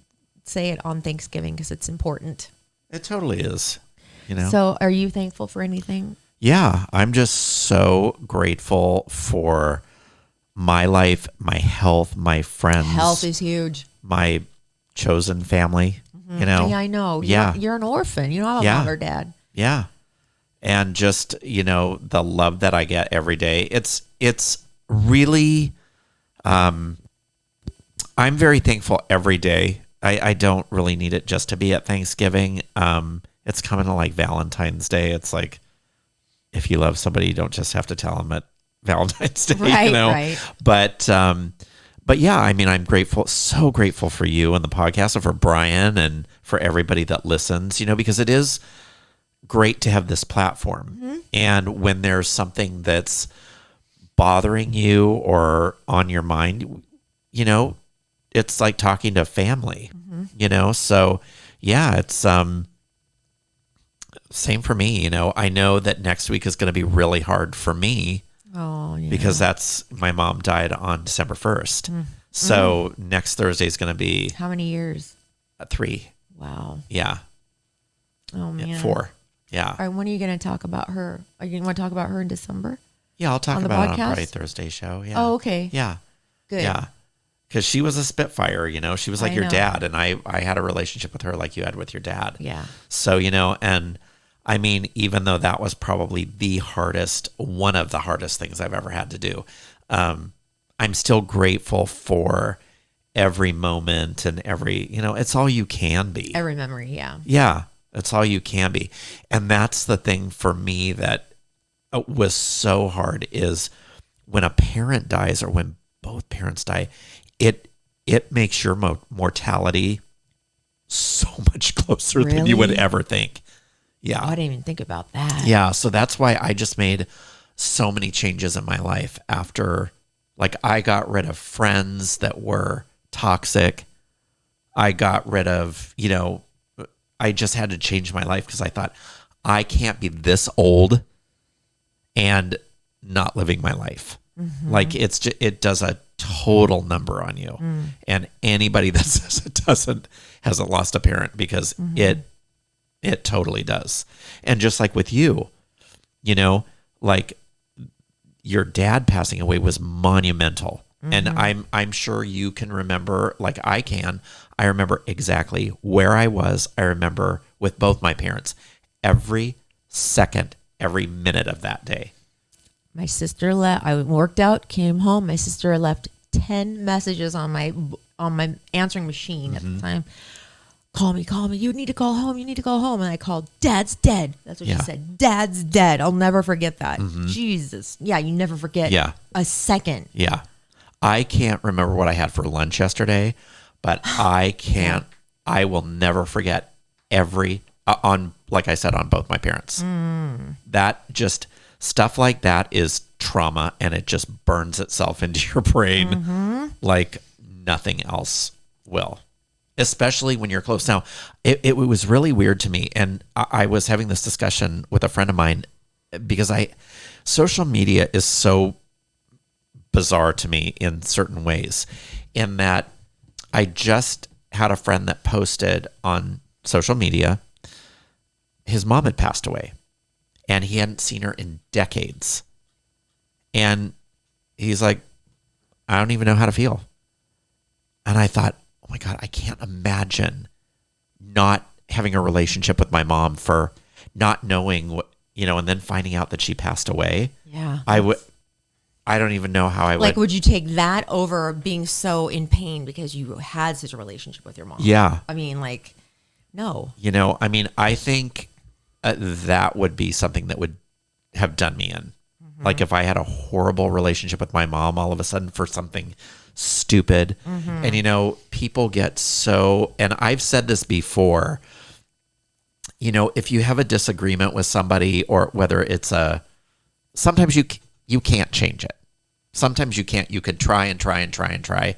say it on Thanksgiving because it's important. It totally is, you know. So are you thankful for anything? Yeah, I'm just so grateful for my life, my health, my friends. Health is huge. My chosen family, you know. Yeah, I know. Yeah. You're an orphan. You don't have a mom or dad. Yeah. And just, you know, the love that I get every day. It's really I'm very thankful every day. I don't really need it just to be at Thanksgiving. It's coming to like Valentine's Day. It's like, if you love somebody, you don't just have to tell them at Valentine's Day, Right, you know? right. But yeah, I mean, I'm grateful, so grateful for you and the podcast and for Brian and for everybody that listens, you know, because it is great to have this platform. Mm-hmm. And when there's something that's bothering you or on your mind, you know, it's like talking to family, you know? So yeah, it's, same for me. You know, I know that next week is going to be really hard for me because my mom died on December 1st. So next Thursday is going to be how many years? 3. Wow. Yeah. Oh man. 4. Yeah. All right. When are you going to talk about her? Are you going to talk about her in December? Yeah. I'll talk on the about it podcast? on Friday, Thursday show. Yeah. Oh, okay. Yeah. Good. Yeah. Because she was a Spitfire, you know, she was like I your know. dad. And I had a relationship with her like you had with your dad. Yeah. So, you know, and I mean, even though that was probably one of the hardest things I've ever had to do, I'm still grateful for every moment and every, you know, it's all you can be. Every memory. Yeah. Yeah. It's all you can be. And that's the thing for me that was so hard is when a parent dies or when both parents die, it makes your mortality so much closer than you would Really? ever think. Yeah. Oh, I didn't even think about that. Yeah. So that's why I just made so many changes in my life after, like, I got rid of friends that were toxic. I got rid of, you know, I just had to change my life because I thought I can't be this old and not living my life. Mm-hmm. Like it does a total number on you. And anybody that says it hasn't lost a parent because it totally does. And just like with you, you know, like your dad passing away was monumental. And I'm sure you can remember, like I can. I remember exactly where I was. I remember with both my parents, every second, every minute of that day. My sister left. I worked out, came home. My sister left 10 messages on my answering machine at the time. Call me. You need to call home. And I called, Dad's dead. That's what she said. Dad's dead. I'll never forget that. Jesus. Yeah, you never forget a second. Yeah. I can't remember what I had for lunch yesterday, but I will never forget like I said, on both my parents. That just, stuff like that is trauma and it just burns itself into your brain like nothing else will, especially when you're close. Now, it was really weird to me. And I was having this discussion with a friend of mine because social media is so bizarre to me in certain ways, in that I just had a friend that posted on social media his mom had passed away and he hadn't seen her in decades. And he's like, I don't even know how to feel. And I thought, oh my God, I can't imagine not having a relationship with my mom for not knowing what, and then finding out that she passed away. Yeah. I don't even know how I would. Like, would you take that over being so in pain because you had such a relationship with your mom? Yeah. I mean, like, no. I think that would be something that would have done me in. Mm-hmm. Like if I had a horrible relationship with my mom all of a sudden for something stupid. Mm-hmm. And, people get so, and I've said this before, if you have a disagreement with somebody or whether it's sometimes you can't change it. Sometimes you can't. You could try and try and try and try,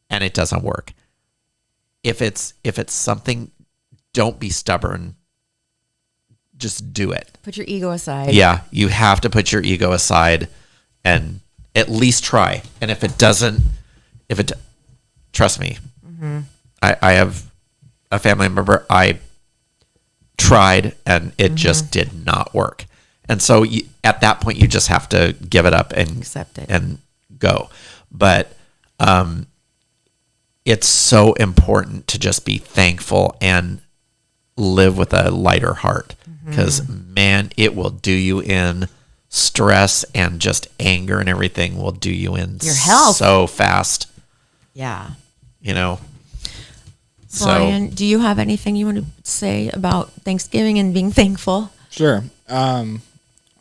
and it doesn't work. If it's something, don't be stubborn. Just do it. Put your ego aside. Yeah, you have to put your ego aside and at least try. And if it trust me, mm-hmm. I have a family member. I tried and it mm-hmm. just did not work. And so at that point, you just have to give it up and accept it and go. But it's so important to just be thankful and live with a lighter heart because, man, it will do you in. Stress and just anger and everything will do you in your health so fast. Yeah. So, do you have anything you want to say about Thanksgiving and being thankful? Sure.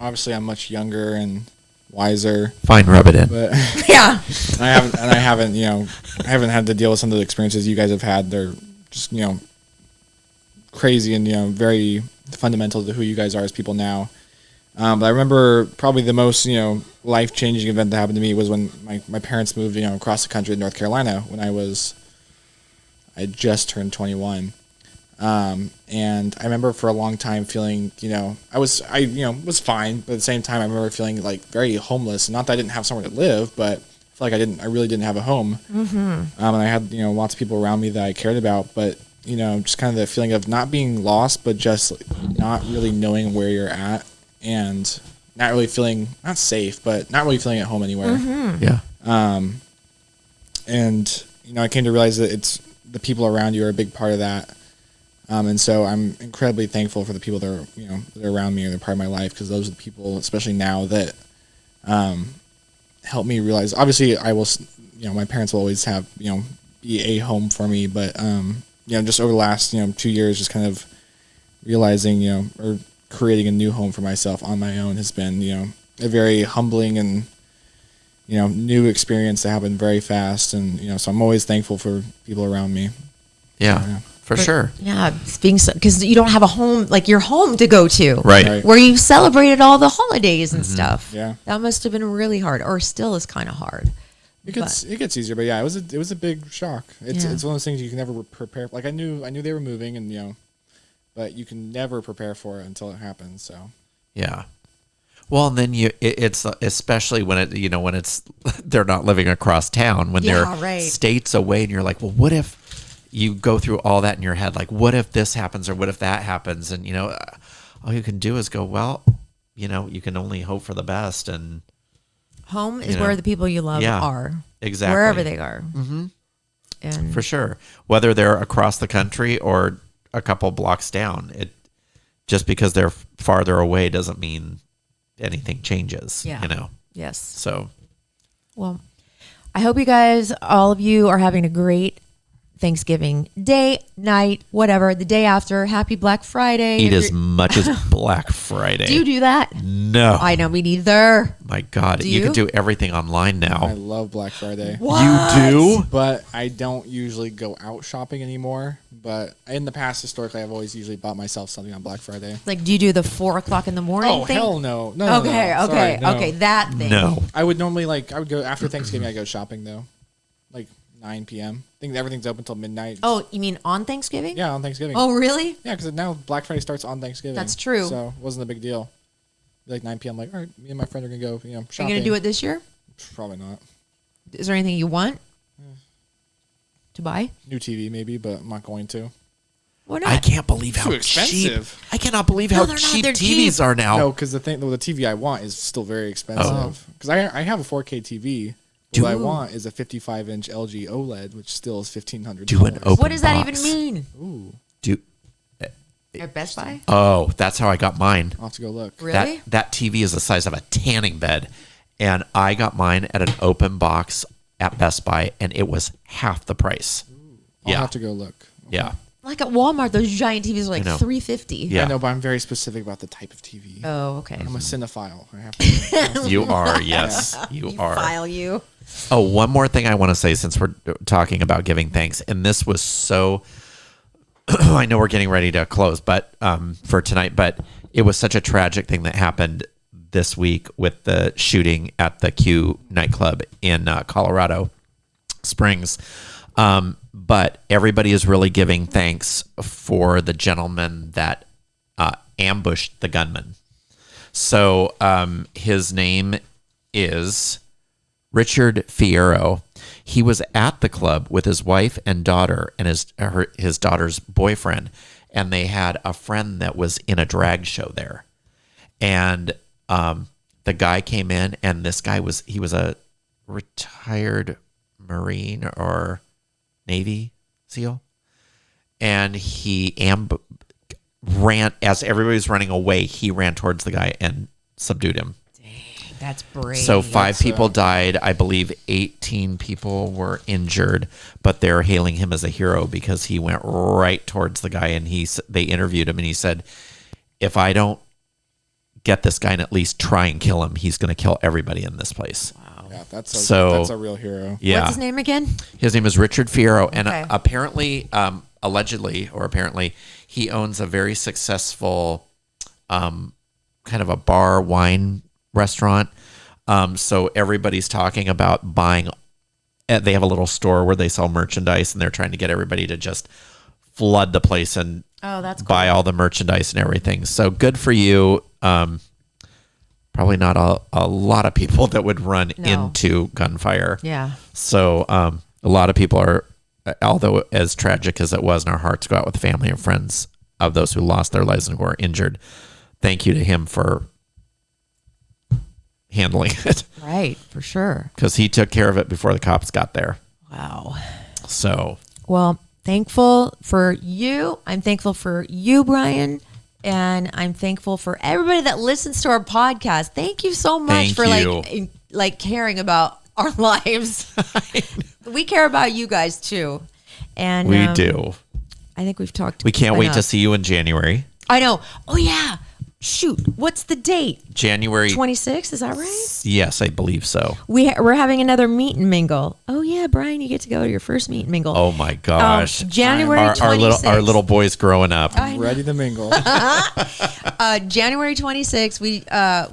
Obviously, I'm much younger and wiser. Fine, rub it in. But Yeah. I haven't had to deal with some of the experiences you guys have had. They're just, crazy and, very fundamental to who you guys are as people now. But I remember probably the most, life-changing event that happened to me was when my parents moved, across the country to North Carolina when I just turned 21. And I remember for a long time feeling, I was fine, but at the same time, I remember feeling like very homeless. Not that I didn't have somewhere to live, but I feel like I really didn't have a home. Mm-hmm. And I had, lots of people around me that I cared about, but, just kind of the feeling of not being lost, but just not really knowing where you're at and not really feeling, not safe, but not really feeling at home anywhere. Mm-hmm. Yeah. And, I came to realize that it's the people around you are a big part of that. And so I'm incredibly thankful for the people that are, that are around me and they're part of my life because those are the people, especially now, that help me realize. Obviously, I will, my parents will always have, be a home for me. But, just over the last, 2 years, just kind of realizing, or creating a new home for myself on my own has been, a very humbling and, new experience that happened very fast. And, so I'm always thankful for people around me. Yeah. For sure. Yeah, because you don't have a home, like your home to go to. Right. Where you celebrated all the holidays and stuff. Yeah. That must have been really hard, or still is kind of hard. It gets easier, but yeah, it was a big shock. It's one of those things you can never prepare. Like I knew they were moving, and but you can never prepare for it until it happens. So yeah. Well, and then it's especially when when it's they're not living across town, when they're states away, and you're like, well, what if you go through all that in your head? Like, what if this happens or what if that happens? And all you can do is go, well, you can only hope for the best. And home is where the people you love are. Exactly. Wherever they are. Mm-hmm. And for sure, whether they're across the country or a couple blocks down, just because they're farther away doesn't mean anything changes. Yeah. Yes. So, well, I hope you guys, all of you, are having a great Thanksgiving day, night, whatever. The day after, happy Black Friday. Eat as much as Black Friday. Do you do that? No. I know, me neither. My God, you can do everything online now. I love Black Friday. What? You do? But I don't usually go out shopping anymore. But in the past, historically, I've always usually bought myself something on Black Friday. Like, do you do the 4:00 in the morning Oh, thing? hell no. No. Okay, no. okay, Sorry, no. okay, that thing. No. I would normally, I would go after Thanksgiving, I go shopping, though. Like 9 p.m. I think everything's open until midnight. Oh, you mean on Thanksgiving? Yeah, on Thanksgiving. Oh, really? Yeah, because now Black Friday starts on Thanksgiving. That's true. So it wasn't a big deal. Like 9 p.m., like, all right, me and my friend are going to go, shopping. Are you going to do it this year? Probably not. Is there anything you want to buy? New TV, maybe, but I'm not going to. Why not? I can't believe how Too expensive. cheap. I cannot believe No, how they're not. cheap They're TVs are now. No, because the TV I want is still very expensive. Because I have a 4K TV, What I want is a 55-inch LG OLED, which still is $1,500. Do an open What does that box. even mean? Ooh, Do At Best Buy? Oh, that's how I got mine. I'll have to go look. Really? That TV is the size of a tanning bed, and I got mine at an open box at Best Buy, and it was half the price. I'll have to go look. Okay. Yeah. Like at Walmart, those giant TVs are like I know. $350. Yeah. I know, but I'm very specific about the type of TV. Oh, okay. I'm a cinephile. I have to. You are, yes, you are. File you. Oh, one more thing I want to say since we're talking about giving thanks, and this was so. I know we're getting ready to close, but for tonight, but it was such a tragic thing that happened this week with the shooting at the Q nightclub in Colorado Springs. But everybody is really giving thanks for the gentleman that ambushed the gunman. So his name is Richard Fierro. He was at the club with his wife and daughter and his daughter's boyfriend, and they had a friend that was in a drag show there. And the guy came in, and this guy was a retired Marine or Navy SEAL, and he ran as everybody was running away. He ran towards the guy and subdued him. That's brave. So 5 people died. I believe 18 people were injured, but they're hailing him as a hero because he went right towards the guy, and they interviewed him, and he said, if I don't get this guy and at least try and kill him, he's going to kill everybody in this place. Wow. Yeah, that's a real hero. Yeah. What's his name again? His name is Richard Fierro, and Okay. apparently, apparently, he owns a very successful kind of a bar wine restaurant. So everybody's talking about buying. They have a little store where they sell merchandise, and they're trying to get everybody to just flood the place and Oh, that's cool. buy all the merchandise and everything. So good for you. Probably not a lot of people that would run No. into gunfire. Yeah. So a lot of people are, although as tragic as it was, and our hearts go out with the family and friends of those who lost their lives and who are injured. Thank you to him for handling it, Right, for sure. because he took care of it before the cops got there. Wow. So Well, thankful for you. I'm thankful for you, Brian. And I'm thankful for everybody that listens to our podcast. Thank you so much Thank for you. like caring about our lives. We care about you guys too. And we do. I think we've talked. We can't wait to enough. see you in January. I know. Oh yeah. Shoot. What's the date? January 26th, is that right? Yes, I believe so. We're having another meet and mingle. Oh yeah, Brian, you get to go to your first meet and mingle. Oh my gosh. January our 26th. our little boys growing up. I know. Ready to mingle. January 26th.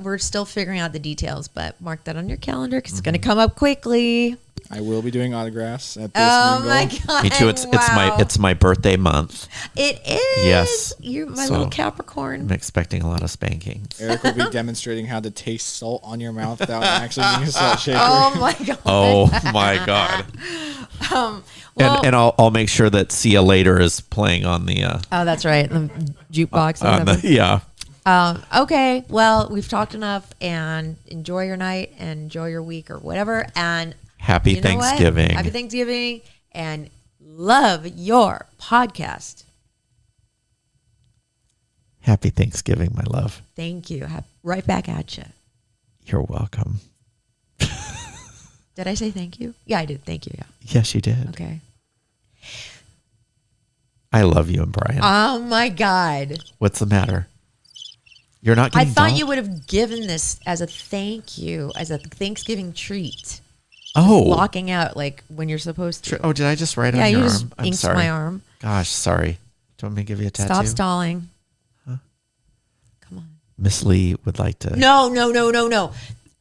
We're still figuring out the details, but mark that on your calendar because it's going to come up quickly. I will be doing autographs at this Oh mingle. my god! Me too. It's my birthday month. It is. Yes. You're my So, little Capricorn. I'm expecting a lot of spankings. Eric will be demonstrating how to taste salt on your mouth without actually being a salt shaker. Oh my god! Oh my god. Well, And I'll make sure that See Ya Later is playing on the oh, that's right. The jukebox. Or on whatever. the yeah. Okay. Well, we've talked enough, and enjoy your night and enjoy your week or whatever. And Happy you know what? Thanksgiving. Happy Thanksgiving, and love your podcast. Happy Thanksgiving, my love. Thank you. Right back at you. You're welcome. Did I say thank you? Yeah, I did. Thank you. Yeah. Yes, you did. Okay. I love you and Brian. Oh my God. What's the matter? You're not I getting thought doll- you would have given this as a thank you, as a Thanksgiving treat. Oh. Locking out like when you're supposed to. Oh, did I just write Yeah, on you your just arm? I'm inked sorry. my arm. Gosh, sorry. Do you want me to give you a tattoo? Stop stalling. Come on. Miss Lee would like to. No.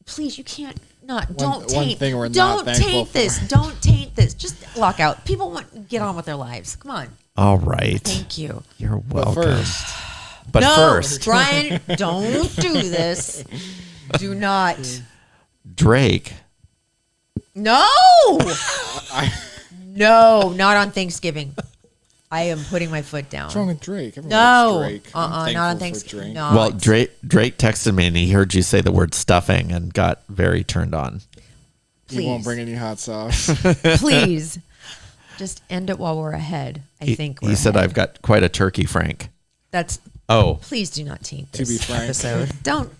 Please, you can't. Don't one taint. thing we're not Don't thankful taint for. this. Don't taint this. Just lock out. People want to get on with their lives. Come on. All right. Thank you. You're But welcome. first, But no, first, Brian, don't do this. Do not. Drake. No. No, not on Thanksgiving. I am putting my foot down. what's wrong with Drake? Everyone No. loves Drake. I'm Not on thankful for Thanksgiving. Drake. No. Well, Drake texted me and he heard you say the word stuffing and got very turned on. Please. He won't bring any hot sauce. Please. Just end it while we're ahead. I think we're He said, ahead. I've got quite a turkey, Frank. That's. Oh, Please do not taint To be this frank. episode. Don't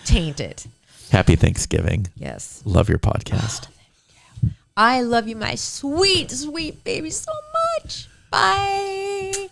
taint it. happy Thanksgiving. Yes. Love your podcast. I love you, my sweet, sweet baby, so much. Bye.